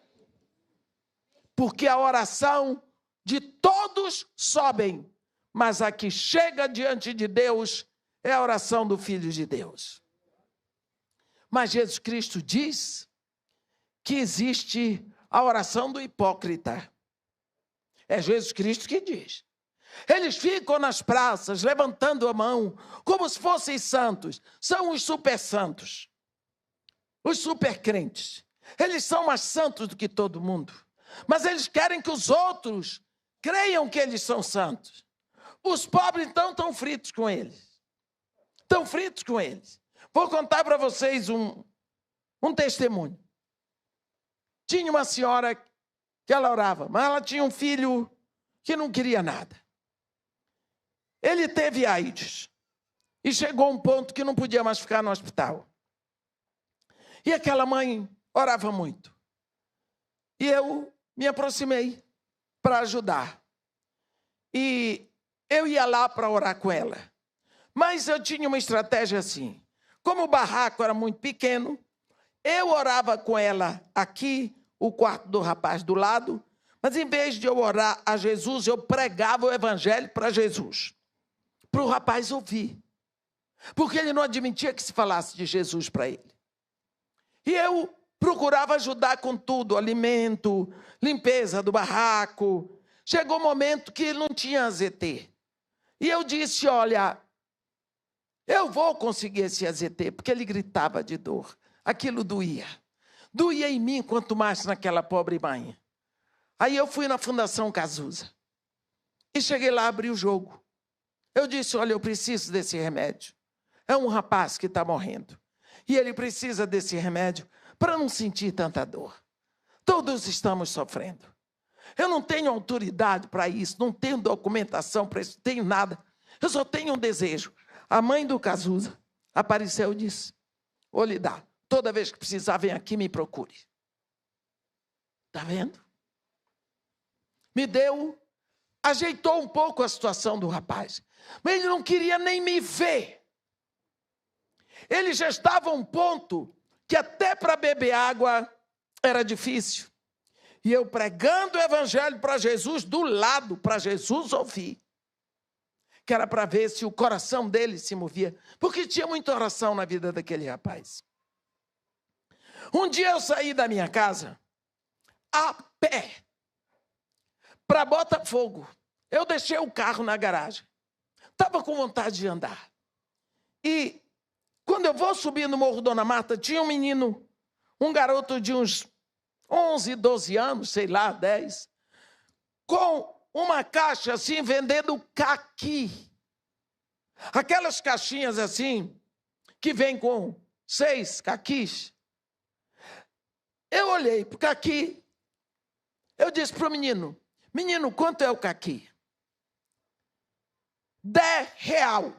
Porque a oração de todos sobem, mas a que chega diante de Deus é a oração do Filho de Deus. Mas Jesus Cristo diz que existe a oração do hipócrita. É Jesus Cristo que diz. Eles ficam nas praças, levantando a mão, como se fossem santos. São os super santos, os super crentes. Eles são mais santos do que todo mundo. Mas eles querem que os outros creiam que eles são santos. Os pobres, então, estão fritos com eles. Estão fritos com eles. Vou contar para vocês um testemunho. Tinha uma senhora que ela orava, mas ela tinha um filho que não queria nada. Ele teve AIDS e chegou a um ponto que não podia mais ficar no hospital. E aquela mãe orava muito. E eu me aproximei para ajudar. E eu ia lá para orar com ela. Mas eu tinha uma estratégia assim. Como o barraco era muito pequeno, eu orava com ela aqui, o quarto do rapaz do lado, mas em vez de eu orar a Jesus, eu pregava o evangelho para Jesus, para o rapaz ouvir. Porque ele não admitia que se falasse de Jesus para ele. E eu procurava ajudar com tudo, alimento, limpeza do barraco. Chegou um momento que ele não tinha AZT. E eu disse, olha, eu vou conseguir esse AZT, porque ele gritava de dor. Aquilo doía. Doía em mim, quanto mais naquela pobre mãe. Aí eu fui na Fundação Cazuza. E cheguei lá, abri o jogo. Eu disse, olha, eu preciso desse remédio. É um rapaz que está morrendo. E ele precisa desse remédio para não sentir tanta dor. Todos estamos sofrendo. Eu não tenho autoridade para isso, não tenho documentação para isso, não tenho nada. Eu só tenho um desejo. A mãe do Cazuza apareceu e disse, vou lhe dar. Toda vez que precisar, vem aqui e me procure. Está vendo? Me deu, ajeitou um pouco a situação do rapaz. Mas ele não queria nem me ver. Ele já estava a um ponto que até para beber água era difícil. E eu pregando o evangelho para Jesus, do lado, para Jesus ouvir. Que era para ver se o coração dele se movia. Porque tinha muita oração na vida daquele rapaz. Um dia eu saí da minha casa, a pé, para Botafogo. Eu deixei o carro na garagem. Estava com vontade de andar. E quando eu vou subir no Morro Dona Marta, tinha um menino, um garoto de uns 11, 12 anos, sei lá, 10, com uma caixa assim, vendendo caqui. Aquelas caixinhas assim, que vem com 6 caquis. Eu olhei para o caqui, eu disse para o menino, quanto é o caqui? R$10.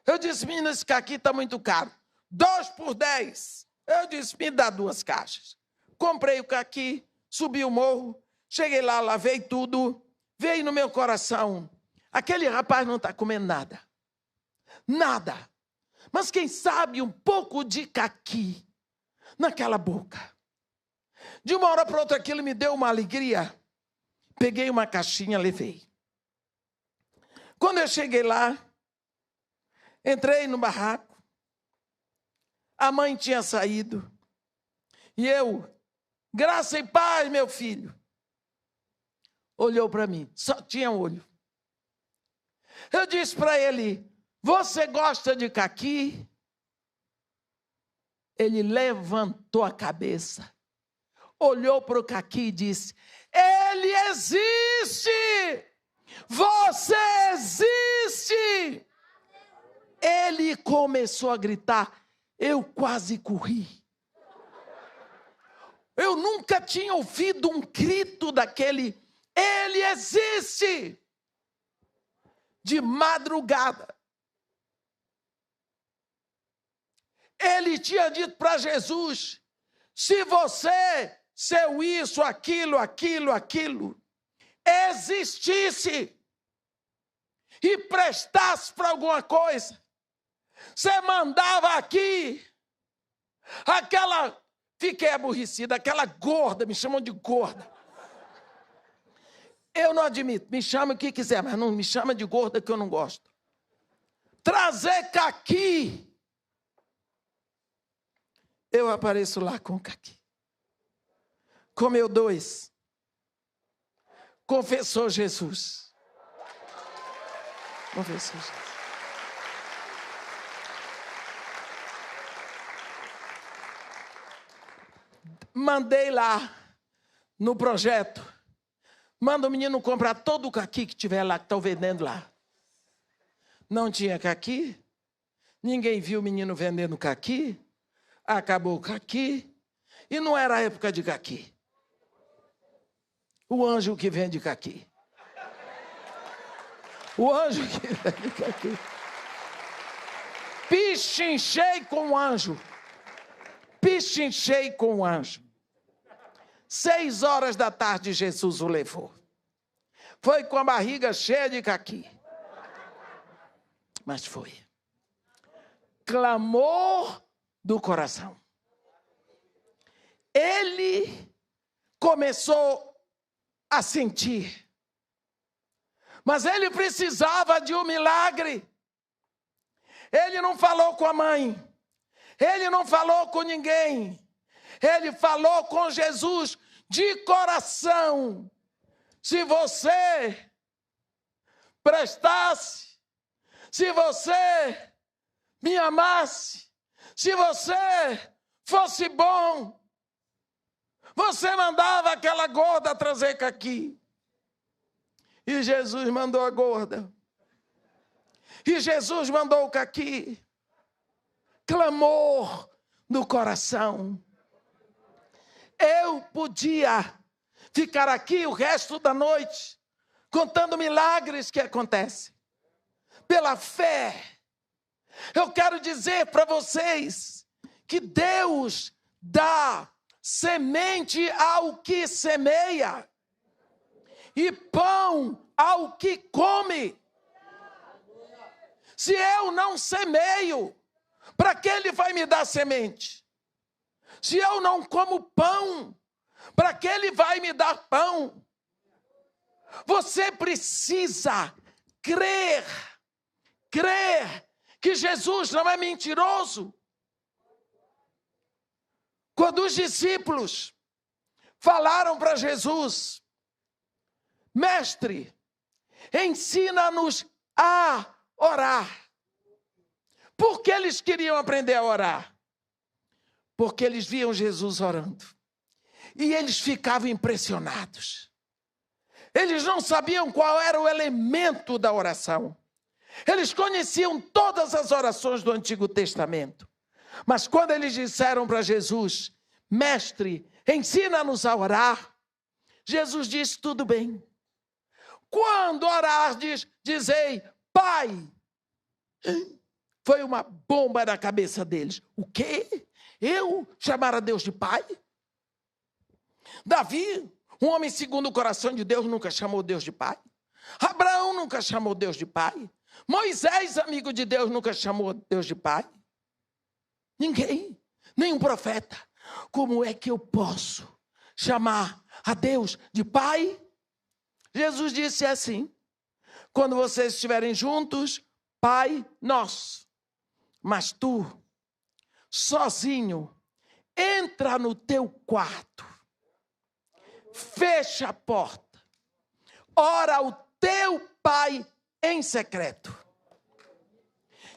Eu disse, menino, esse caqui está muito caro. 2 por 10. Eu disse, me dá 2 caixas. Comprei o caqui, subi o morro, cheguei lá, lavei tudo, veio no meu coração, aquele rapaz não está comendo nada. Nada. Mas quem sabe um pouco de caqui naquela boca. De uma hora para outra aquilo me deu uma alegria. Peguei uma caixinha, levei. Quando eu cheguei lá, entrei no barraco, a mãe tinha saído, e eu, graça e paz, meu filho, olhou para mim, só tinha olho. Eu disse para ele, você gosta de caqui? Ele levantou a cabeça, olhou para o caqui e disse, ele existe! Você existe! Ele começou a gritar, eu quase corri. Eu nunca tinha ouvido um grito daquele, ele existe! De madrugada. Ele tinha dito para Jesus, se você, seu isso, aquilo, existisse e prestasse para alguma coisa, você mandava aqui, aquela, fiquei aborrecida, aquela gorda, me chamam de gorda. Eu não admito, me chama o que quiser, mas não me chama de gorda que eu não gosto. Trazer caqui. Eu apareço lá com caqui. Comeu 2. Confessou Jesus. Confessou Jesus. Mandei lá no projeto. Manda o menino comprar todo o caqui que tiver lá, que estão vendendo lá. Não tinha caqui. Ninguém viu o menino vendendo caqui. Acabou o caqui. E não era a época de caqui. O anjo que vende caqui. O anjo que vende caqui. Pichinchei com o anjo. Pichinchei com o anjo. 6 horas da tarde, Jesus o levou. Foi com a barriga cheia de caqui. Mas foi. Clamor do coração. Ele começou a sentir. Mas ele precisava de um milagre. Ele não falou com a mãe. Ele não falou com ninguém. Ele falou com Jesus de coração. Se você prestasse, se você me amasse, se você fosse bom, você mandava aquela gorda trazer caqui. E Jesus mandou a gorda. E Jesus mandou o caqui. Clamor no coração. Eu podia ficar aqui o resto da noite contando milagres que acontecem. Pela fé. Eu quero dizer para vocês que Deus dá semente ao que semeia e pão ao que come. Se eu não semeio, para que ele vai me dar semente? Se eu não como pão, para que ele vai me dar pão? Você precisa crer que Jesus não é mentiroso. Quando os discípulos falaram para Jesus, mestre, ensina-nos a orar. Por que eles queriam aprender a orar? Porque eles viam Jesus orando. E eles ficavam impressionados. Eles não sabiam qual era o elemento da oração. Eles conheciam todas as orações do Antigo Testamento. Mas quando eles disseram para Jesus: Mestre, ensina-nos a orar, Jesus disse: tudo bem. Quando orar, dizei, Pai. Foi uma bomba na cabeça deles. O quê? Eu chamar a Deus de Pai? Davi, um homem segundo o coração de Deus, nunca chamou Deus de Pai. Abraão nunca chamou Deus de Pai. Moisés, amigo de Deus, nunca chamou Deus de Pai. Ninguém, nenhum profeta. Como é que eu posso chamar a Deus de Pai? Jesus disse assim: quando vocês estiverem juntos, Pai nosso. Mas tu, sozinho, entra no teu quarto, fecha a porta, ora ao teu Pai em secreto.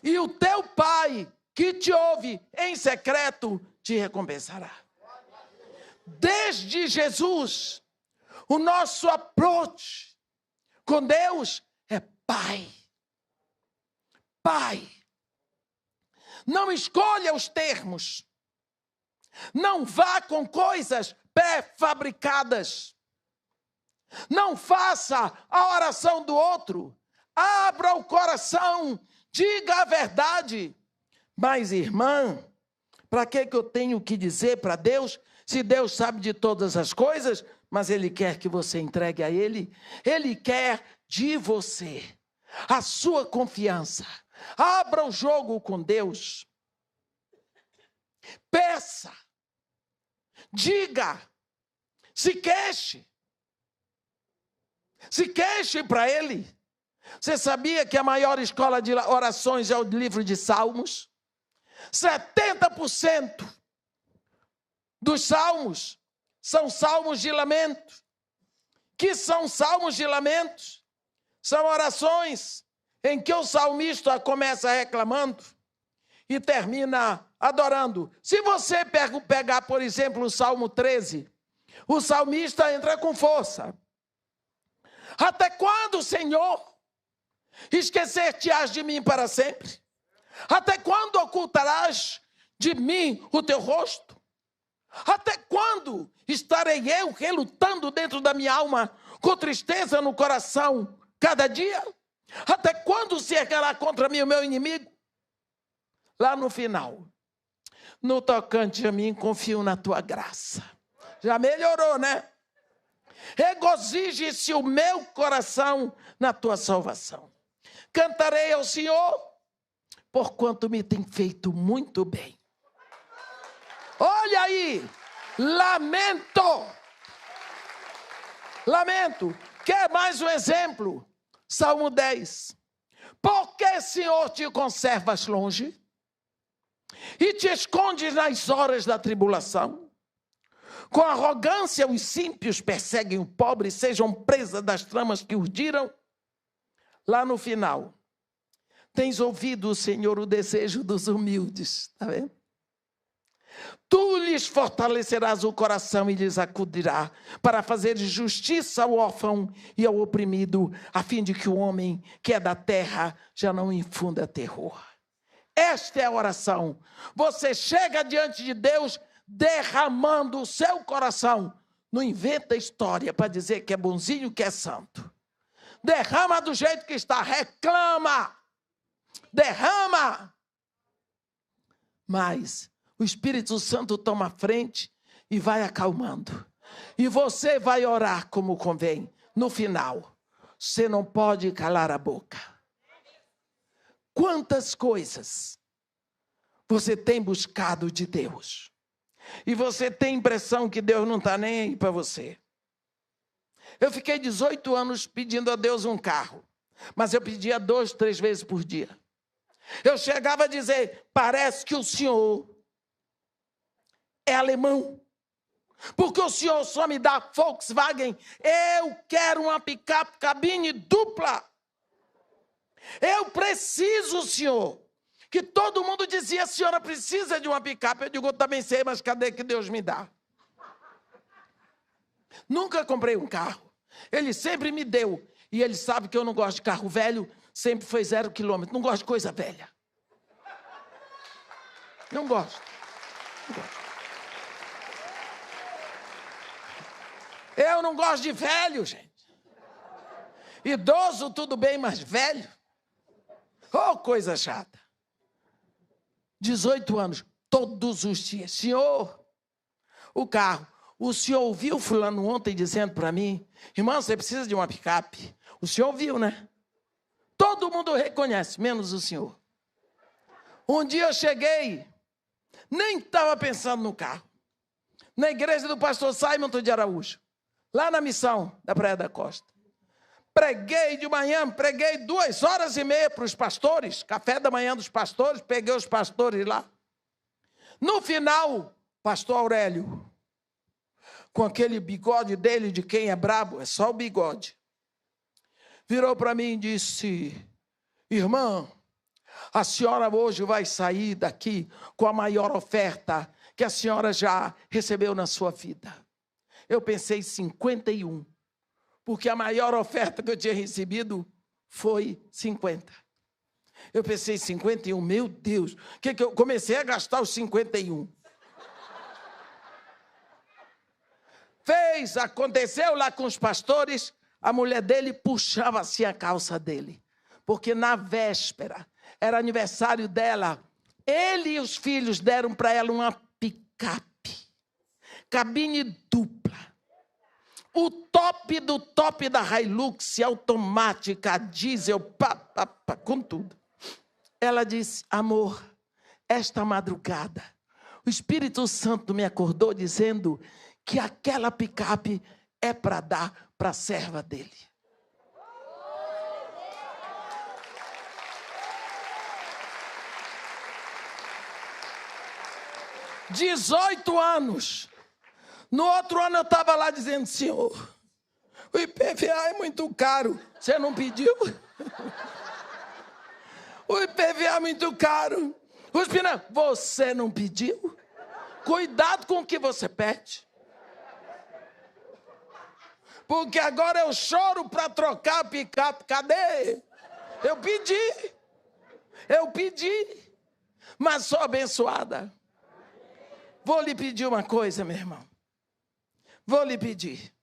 E o teu Pai que te ouve em secreto te recompensará. Desde Jesus, o nosso approach com Deus é Pai. Pai. Não escolha os termos. Não vá com coisas pré-fabricadas. Não faça a oração do outro. Abra o coração. Diga a verdade. Mas, irmã, para que eu tenho que dizer para Deus, se Deus sabe de todas as coisas, mas Ele quer que você entregue a Ele? Ele quer de você a sua confiança. Abra o jogo com Deus. Peça. Diga. Se queixe. Se queixe para Ele. Você sabia que a maior escola de orações é o livro de Salmos? 70% dos salmos são salmos de lamento. Que são salmos de lamento? São orações em que o salmista começa reclamando e termina adorando. Se você pegar, por exemplo, o Salmo 13, o salmista entra com força. Até quando, Senhor, esquecer-te-ás de mim para sempre? Até quando ocultarás de mim o teu rosto? Até quando estarei eu relutando dentro da minha alma, com tristeza no coração, cada dia? Até quando se erguerá contra mim o meu inimigo? Lá no final, no tocante a mim, confio na tua graça. Já melhorou, né? Regozije-se o meu coração na tua salvação. Cantarei ao Senhor, porquanto me tem feito muito bem. Olha aí, lamento. Quer mais um exemplo? Salmo 10. Por que, Senhor, te conservas longe e te escondes nas horas da tribulação? Com arrogância os ímpios perseguem o pobre, sejam presa das tramas que urdiram. Lá no final, tens ouvido, Senhor, o desejo dos humildes, está vendo? Tu lhes fortalecerás o coração e lhes acudirá para fazer justiça ao órfão e ao oprimido, a fim de que o homem que é da terra já não infunda terror. Esta é a oração. Você chega diante de Deus derramando o seu coração. Não inventa história para dizer que é bonzinho, que é santo. Derrama do jeito que está, reclama. Derrama. Mas o Espírito Santo toma a frente e vai acalmando. E você vai orar como convém. No final, você não pode calar a boca. Quantas coisas você tem buscado de Deus? E você tem a impressão que Deus não está nem aí para você. Eu fiquei 18 anos pedindo a Deus um carro. Mas eu pedia 2, 3 vezes por dia. Eu chegava a dizer, parece que o senhor é alemão. Porque o senhor só me dá Volkswagen. Eu quero uma picape cabine dupla. Eu preciso, senhor. Que todo mundo dizia, a senhora precisa de uma picape. Eu digo, eu também sei, mas cadê que Deus me dá? Nunca comprei um carro. Ele sempre me deu. E ele sabe que eu não gosto de carro velho, sempre foi 0 quilômetro. Não gosto de coisa velha. Não gosto. Não gosto. Eu não gosto de velho, gente. Idoso, tudo bem, mas velho? Oh, coisa chata. 18 anos, todos os dias. Senhor, o carro. O senhor ouviu fulano ontem dizendo para mim, irmão, você precisa de uma picape. O senhor ouviu, né? Todo mundo reconhece, menos o senhor. Um dia eu cheguei, nem estava pensando no carro. Na igreja do pastor Simon de Araújo, lá na missão da Praia da Costa. Preguei de manhã, preguei 2h30 para os pastores, café da manhã dos pastores, peguei os pastores lá. No final, pastor Aurélio, com aquele bigode dele de quem é brabo, é só o bigode, virou para mim e disse, irmã, a senhora hoje vai sair daqui com a maior oferta que a senhora já recebeu na sua vida. Eu pensei 51, porque a maior oferta que eu tinha recebido foi 50. Eu pensei 51, meu Deus, que eu comecei a gastar os 51. Aconteceu lá com os pastores, a mulher dele puxava assim a calça dele, porque na véspera, era aniversário dela, ele e os filhos deram para ela uma picape, cabine dupla, o top do top da Hilux, automática, diesel, com tudo. Ela disse, amor, esta madrugada, o Espírito Santo me acordou dizendo que aquela picape é para dar para a serva dele. – 18 anos. No outro ano eu estava lá dizendo, senhor, o IPVA é muito caro. Você não pediu? O IPVA é muito caro. Você não pediu? Cuidado com o que você pede. Porque agora eu choro para trocar a picape. Cadê? Eu pedi. Mas sou abençoada. Vou lhe pedir uma coisa, meu irmão. Vou lhe pedir.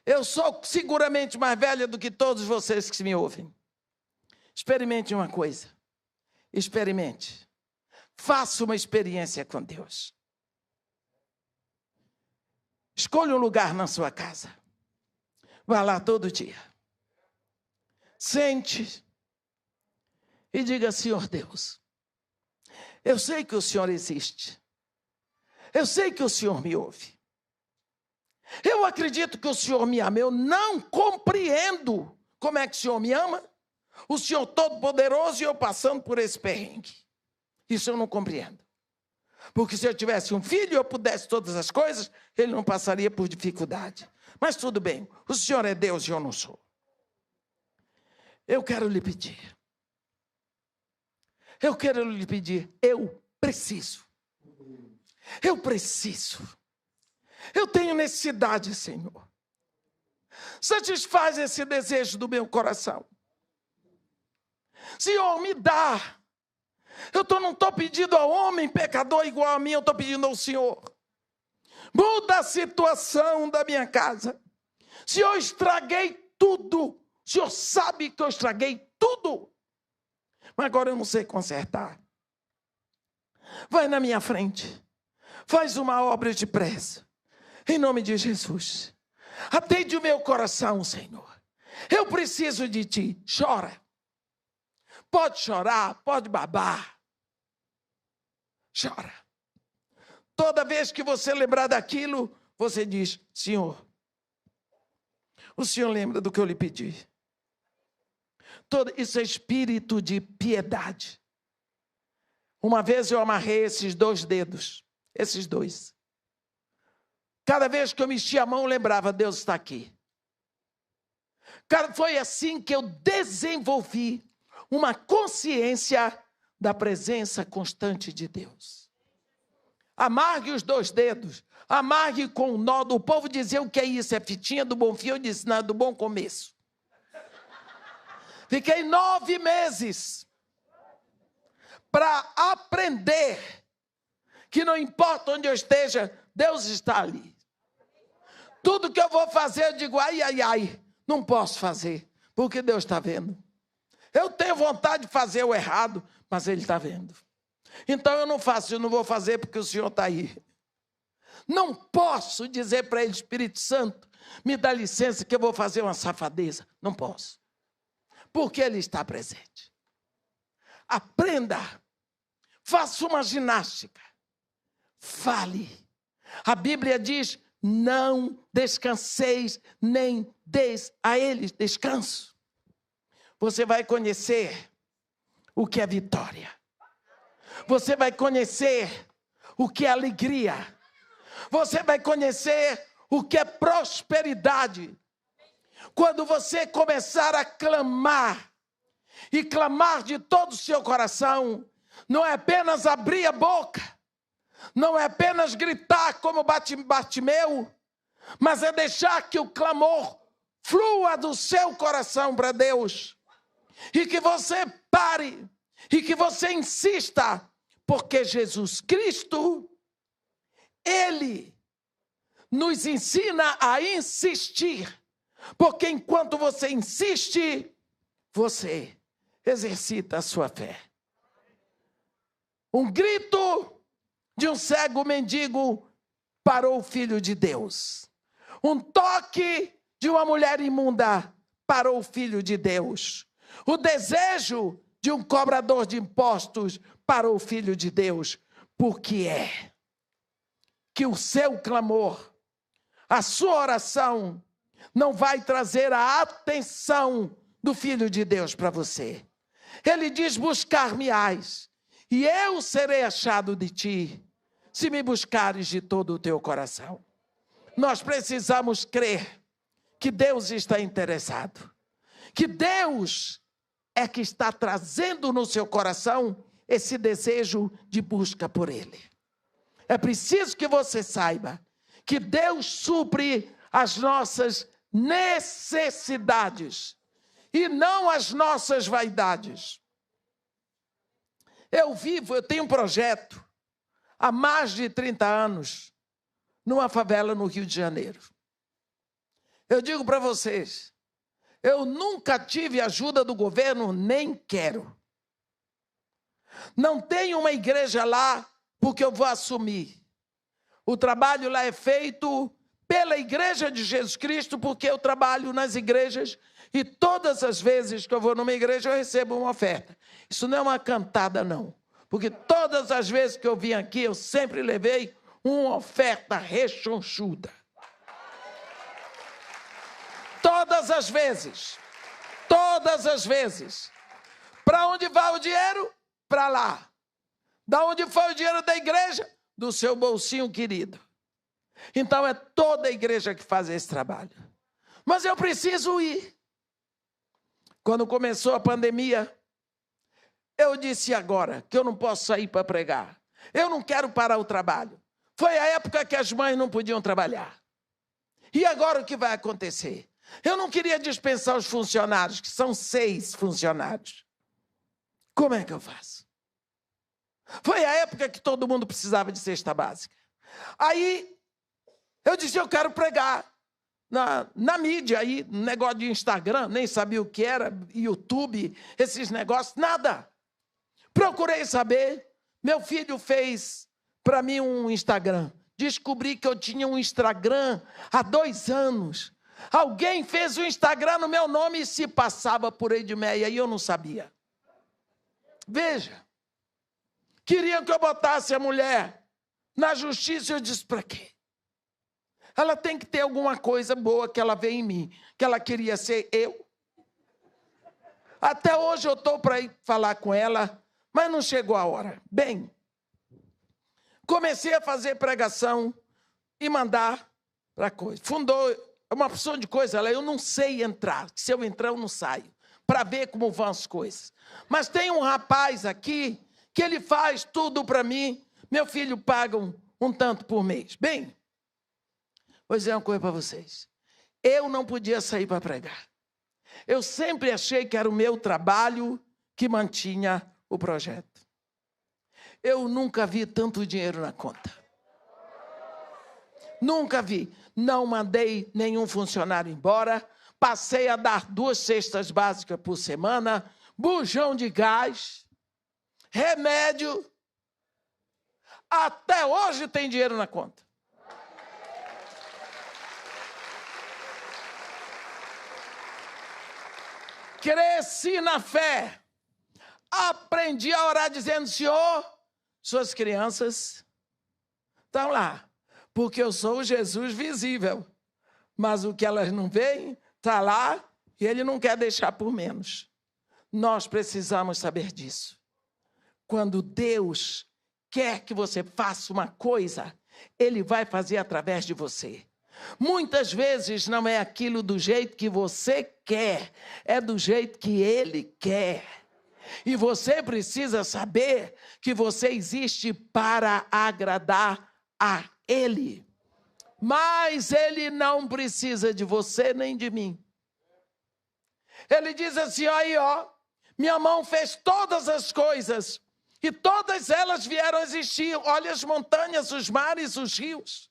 Eu sou seguramente mais velha do que todos vocês que me ouvem. Experimente uma coisa. Experimente. Faça uma experiência com Deus. Escolha um lugar na sua casa. Vá lá todo dia. Sente e diga, Senhor Deus, eu sei que o Senhor existe. Eu sei que o Senhor me ouve. Eu acredito que o Senhor me ama. Eu não compreendo como é que o Senhor me ama. O Senhor Todo-Poderoso e eu passando por esse perrengue. Isso eu não compreendo. Porque se eu tivesse um filho e eu pudesse todas as coisas, ele não passaria por dificuldade. Mas tudo bem, o Senhor é Deus e eu não sou. Eu quero lhe pedir. Eu preciso. Eu tenho necessidade, Senhor. Satisfaz esse desejo do meu coração. Senhor, me dá. Eu não estou pedindo ao homem pecador igual a mim, eu estou pedindo ao Senhor. Muda a situação da minha casa. Senhor, estraguei tudo. O Senhor sabe que eu estraguei tudo. Mas agora eu não sei consertar. Vai na minha frente. Faz uma obra depressa. Em nome de Jesus. Atende o meu coração, Senhor. Eu preciso de Ti. Chora. Pode chorar, pode babar. Chora. Toda vez que você lembrar daquilo, você diz, Senhor, o Senhor lembra do que eu lhe pedi. Todo esse é espírito de piedade. Uma vez eu amarrei esses 2 dedos, esses 2. Cada vez que eu mexia a mão, eu lembrava, Deus está aqui. Cara, foi assim que eu desenvolvi uma consciência da presença constante de Deus. Amargue os 2 dedos, amargue com nó. O povo dizia, o que é isso? É fitinha do bom fim? Eu disse, não, é do bom começo. Fiquei 9 meses para aprender que não importa onde eu esteja, Deus está ali. Tudo que eu vou fazer, eu digo, ai, ai, ai, não posso fazer, porque Deus está vendo. Eu tenho vontade de fazer o errado, mas Ele está vendo. Então eu não faço, eu não vou fazer porque o Senhor está aí. Não posso dizer para Ele, Espírito Santo, me dá licença que eu vou fazer uma safadeza. Não posso, porque Ele está presente. Aprenda, faça uma ginástica, fale. A Bíblia diz, não descanseis, nem deis a eles descanso. Você vai conhecer o que é vitória. Você vai conhecer o que é alegria. Você vai conhecer o que é prosperidade. Quando você começar a clamar, e clamar de todo o seu coração, não é apenas abrir a boca, não é apenas gritar como Bartimeu, mas é deixar que o clamor flua do seu coração para Deus. E que você pare, e que você insista, porque Jesus Cristo, Ele nos ensina a insistir. Porque enquanto você insiste, você exercita a sua fé. Um grito de um cego mendigo parou o Filho de Deus. Um toque de uma mulher imunda parou o Filho de Deus. O desejo de um cobrador de impostos parou o Filho de Deus. Porque é que o seu clamor, a sua oração, não vai trazer a atenção do Filho de Deus para você. Ele diz, buscar-me-ás, e eu serei achado de ti, se me buscares de todo o teu coração. Nós precisamos crer que Deus está interessado, que Deus é que está trazendo no seu coração esse desejo de busca por Ele. É preciso que você saiba que Deus supre as nossas necessidades e não as nossas vaidades. Eu tenho um projeto há mais de 30 anos numa favela no Rio de Janeiro. Eu digo para vocês, eu nunca tive ajuda do governo, nem quero. Não tenho uma igreja lá porque eu vou assumir. O trabalho lá é feito pela Igreja de Jesus Cristo, porque eu trabalho nas igrejas e todas as vezes que eu vou numa igreja eu recebo uma oferta. Isso não é uma cantada, não. Porque todas as vezes que eu vim aqui, eu sempre levei uma oferta rechonchuda. Todas as vezes. Todas as vezes. Para onde vai o dinheiro? Para lá. Da onde foi o dinheiro da igreja? Do seu bolsinho querido. Então é toda a igreja que faz esse trabalho. Mas eu preciso ir. Quando começou a pandemia, eu disse agora que eu não posso sair para pregar. Eu não quero parar o trabalho. Foi a época que as mães não podiam trabalhar. E agora o que vai acontecer? Eu não queria dispensar os funcionários, que são 6 funcionários. Como é que eu faço? Foi a época que todo mundo precisava de cesta básica. Aí eu disse, eu quero pregar na mídia aí, negócio de Instagram, nem sabia o que era, YouTube, esses negócios, nada. Procurei saber, meu filho fez para mim um Instagram. Descobri que eu tinha um Instagram há 2 anos. Alguém fez um Instagram no meu nome e se passava por Edmeia e eu não sabia. Veja, queriam que eu botasse a mulher na justiça, eu disse, para quê? Ela tem que ter alguma coisa boa que ela vê em mim, que ela queria ser eu. Até hoje eu estou para ir falar com ela, mas não chegou a hora. Bem, comecei a fazer pregação e mandar para coisa. Fundou uma opção de coisa, eu não sei entrar, se eu entrar eu não saio, para ver como vão as coisas. Mas tem um rapaz aqui, que ele faz tudo para mim, meu filho paga um tanto por mês. Bem, Vou dizer uma coisa para vocês. Eu não podia sair para pregar. Eu sempre achei que era o meu trabalho que mantinha o projeto. Eu nunca vi tanto dinheiro na conta. Nunca vi. Não mandei nenhum funcionário embora. Passei a dar 2 cestas básicas por semana, bujão de gás, remédio. Até hoje tem dinheiro na conta. Cresci na fé. Aprendi a orar dizendo: Senhor, suas crianças estão lá, porque eu sou o Jesus visível. Mas o que elas não veem está lá e Ele não quer deixar por menos. Nós precisamos saber disso. Quando Deus quer que você faça uma coisa, Ele vai fazer através de você. Muitas vezes não é aquilo do jeito que você quer, é do jeito que Ele quer. E você precisa saber que você existe para agradar a Ele. Mas Ele não precisa de você nem de mim. Ele diz assim: aí ó, minha mão fez todas as coisas e todas elas vieram a existir. Olha as montanhas, os mares, os rios.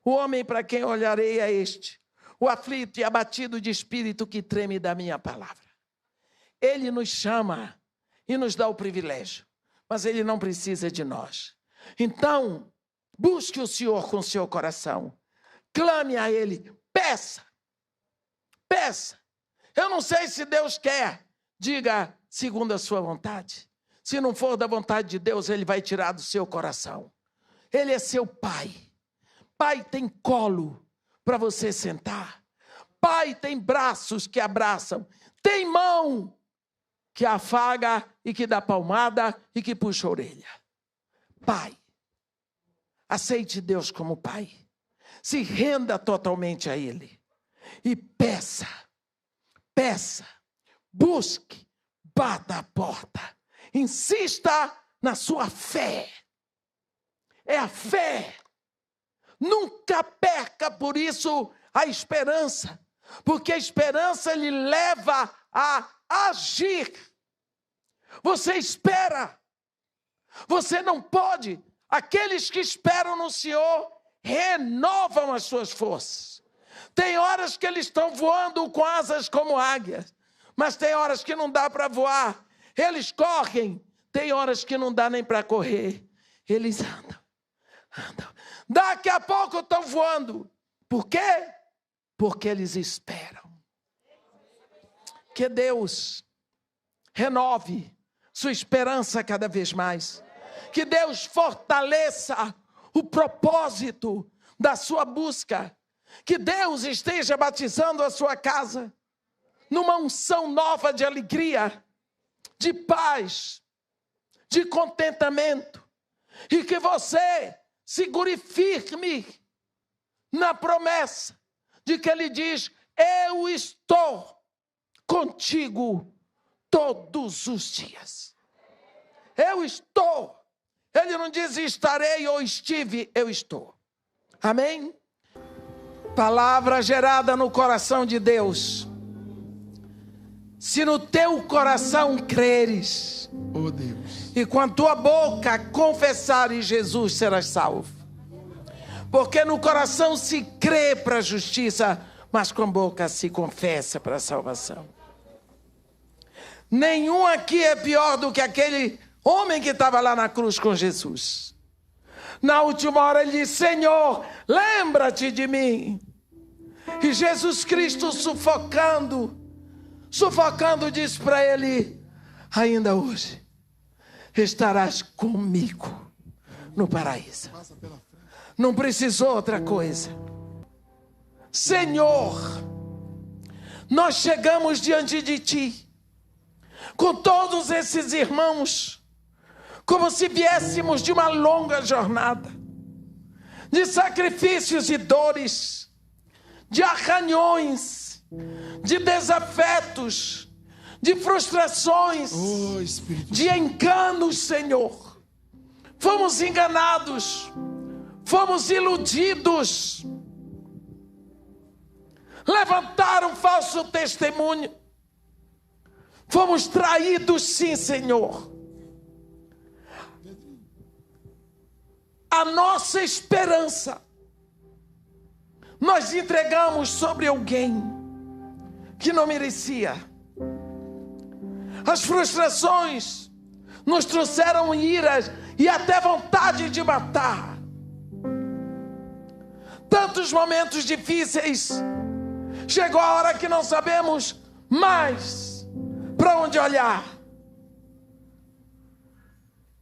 O homem para quem olharei é este, o aflito e abatido de espírito que treme da minha palavra. Ele nos chama e nos dá o privilégio, mas Ele não precisa de nós. Então, busque o Senhor com seu coração, clame a Ele, peça, peça. Eu não sei se Deus quer, diga segundo a sua vontade. Se não for da vontade de Deus, Ele vai tirar do seu coração. Ele é seu Pai. Pai tem colo para você sentar. Pai tem braços que abraçam. Tem mão que afaga e que dá palmada e que puxa a orelha. Pai. Aceite Deus como Pai. Se renda totalmente a Ele. E peça, peça, busque, bata a porta. Insista na sua fé. É a fé. Nunca perca por isso a esperança, porque a esperança lhe leva a agir. Você espera, você não pode. Aqueles que esperam no Senhor renovam as suas forças. Tem horas que eles estão voando com asas como águias, mas tem horas que não dá para voar. Eles correm, tem horas que não dá nem para correr. Eles andam. Daqui a pouco estão voando. Por quê? Porque eles esperam. Que Deus renove sua esperança cada vez mais. Que Deus fortaleça o propósito da sua busca. Que Deus esteja batizando a sua casa numa unção nova de alegria, de paz, de contentamento. E que você segure firme na promessa de que Ele diz: eu estou contigo todos os dias. Eu estou. Ele não diz estarei ou estive, eu estou. Amém? Palavra gerada no coração de Deus. Se no teu coração creres, Oh Deus, e com a tua boca confessares Jesus, serás salvo. Porque no coração se crê para a justiça, mas com a boca se confessa para a salvação. Nenhum aqui é pior do que aquele homem que estava lá na cruz com Jesus. Na última hora ele disse: Senhor, lembra-te de mim. E Jesus Cristo sufocando, diz para ele: ainda hoje estarás comigo no paraíso. Não precisou outra coisa. Senhor, nós chegamos diante de Ti, com todos esses irmãos, como se viéssemos de uma longa jornada, de sacrifícios e dores, de arranhões, de desafetos, de frustrações, oh Espírito de enganos, Senhor. Fomos enganados, fomos iludidos, levantaram falso testemunho. Fomos traídos, sim, Senhor. A nossa esperança nós entregamos sobre alguém que não merecia. As frustrações nos trouxeram iras e até vontade de matar. Tantos momentos difíceis. Chegou a hora que não sabemos mais para onde olhar.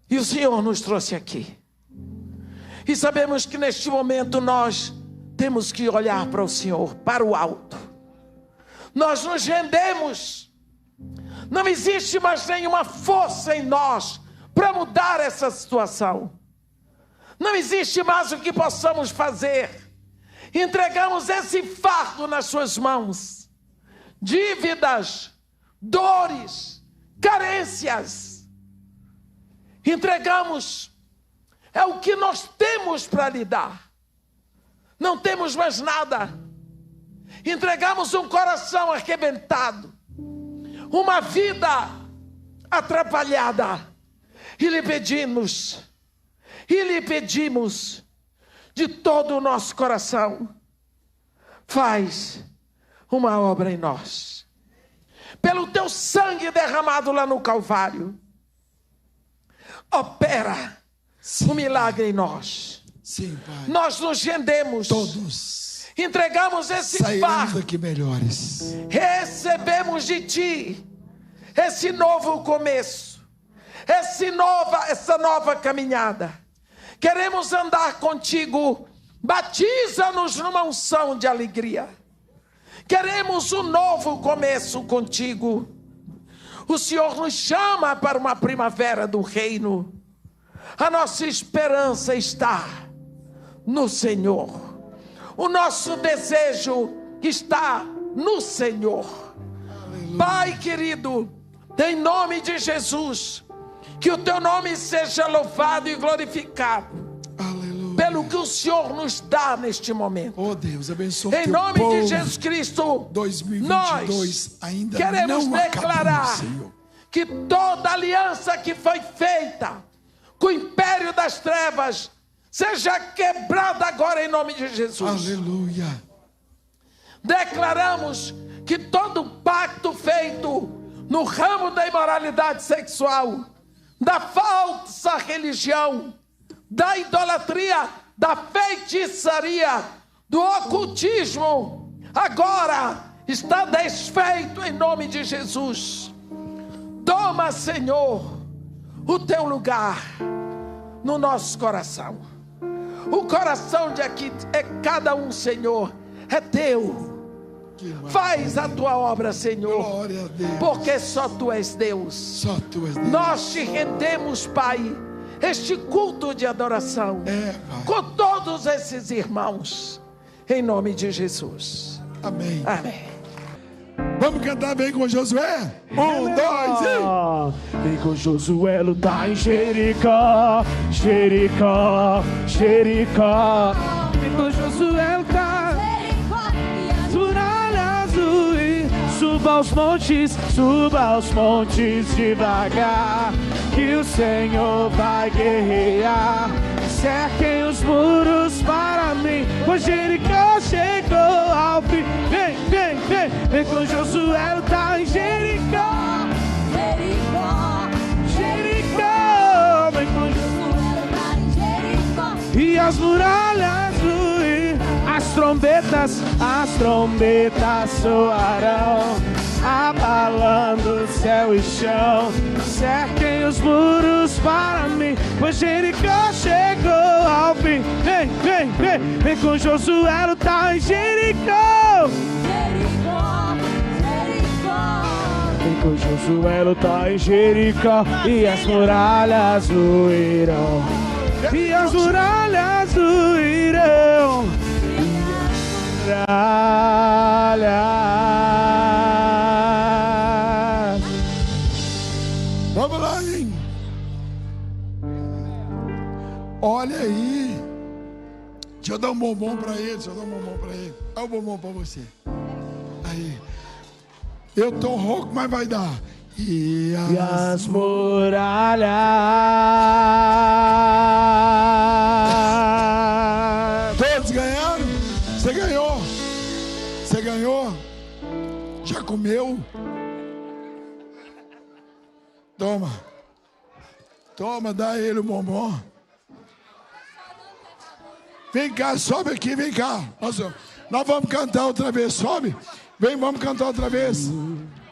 E o Senhor nos trouxe aqui. E sabemos que neste momento nós temos que olhar para o Senhor, para o alto. Nós nos rendemos. Não existe mais nenhuma força em nós para mudar essa situação. Não existe mais o que possamos fazer. Entregamos esse fardo nas suas mãos. Dívidas, dores, carências. Entregamos. É o que nós temos para lhe dar. Não temos mais nada. Entregamos um coração arrebentado, uma vida atrapalhada. E lhe pedimos de todo o nosso coração, faz uma obra em nós. Pelo teu sangue derramado lá no Calvário, opera um milagre em nós. Sim, Pai. Nós nos rendemos. Todos entregamos esse sairemos fardo. daqui melhores. Recebemos de ti esse novo começo, essa nova caminhada. Queremos andar contigo. Batiza-nos numa unção de alegria. Queremos um novo começo contigo. O Senhor nos chama para uma primavera do reino. A nossa esperança está no Senhor. O nosso desejo está no Senhor. Aleluia. Pai querido, em nome de Jesus, que o teu nome seja louvado e glorificado. Aleluia. Pelo que o Senhor nos dá neste momento. Oh Deus, abençoe Em teu nome povo. de Jesus Cristo, 2022 nós ainda queremos não declarar acabou, Senhor. que toda aliança que foi feita com o império das trevas seja quebrada agora em nome de Jesus. Aleluia. Declaramos que todo pacto feito no ramo da imoralidade sexual, da falsa religião, da idolatria, da feitiçaria, do ocultismo, agora está desfeito em nome de Jesus. Toma, Senhor, o teu lugar no nosso coração. O coração de aqui é cada um, Senhor, é teu. Faz a tua obra, Senhor. Glória a Deus. Porque só tu és Deus. Só tu és Deus. Nós te rendemos, Pai, este culto de adoração, Pai. com todos esses irmãos, em nome de Jesus. Amém. Amém. Vamos cantar bem com Josué? 1, 2 e... Vem com Josué lutar em Jericó, Jericó, Jericó. Vem com Josué lutar, as muralhas ruins. Suba aos montes devagar, que o Senhor vai guerrear. Cerquem os muros para mim, pois Jericó chegou ao fim. Vem, vem, vem, vem com Josué lutar em Jericó. Jericó, Jericó, vem com Josué lutar em Jericó. e as muralhas ruir, as trombetas soarão, abalando céu e chão. Cerquem os muros para mim, pois Jericó chegou ao fim. Vem, vem, vem, vem com Josué lutar em Jericó. Jericó, Jericó. Vem com Josué lutar em Jericó, e as muralhas ruirão, e as muralhas ruirão, muralhas. Vamos lá, hein? Olha aí. Deixa eu dar um bombom pra ele. Olha o bombom pra você. Aí. Eu tô rouco, mas vai dar. E as muralhas. Todos ganharam? Você ganhou. Você ganhou? Já comeu? Toma. Toma, dá a ele o bombom. Vem cá, sobe aqui, vem cá. Nós vamos cantar outra vez, sobe. Vem, vamos cantar outra vez.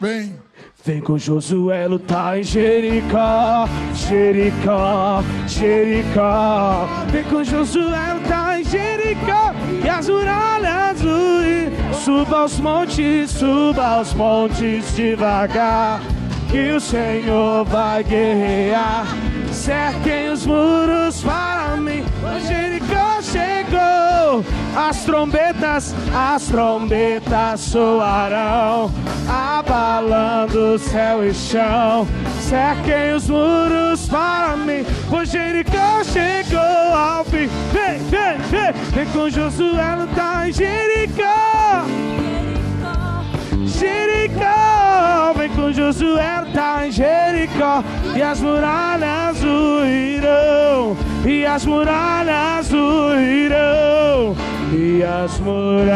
Vem. Vem com Josué lutar em Jericó, Jericó, Jericó. Vem com Josué lutar em Jericó e as muralhas ruírem. Suba aos montes devagar, que o Senhor vai guerrear. Cerquem os muros para mim, o Jericó chegou. As trombetas soarão, abalando céu e chão. Cerquem os muros para mim, o Jericó chegou ao fim. Vem, vem, vem, vem com Josué lutar em Jericó. Jericó, vem com Josué lutar em Jericó. E as muralhas ruirão, e as muralhas ruirão, e as muralhas.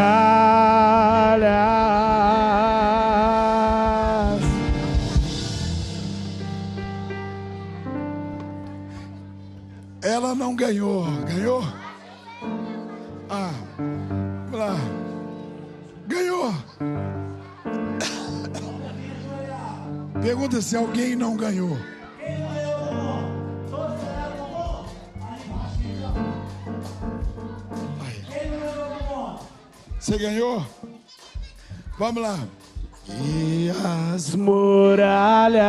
Ela não ganhou. Ganhou? Ah, vamos lá. Ganhou. Pergunta se alguém não ganhou. Você ganhou? Vamos lá. E as muralhas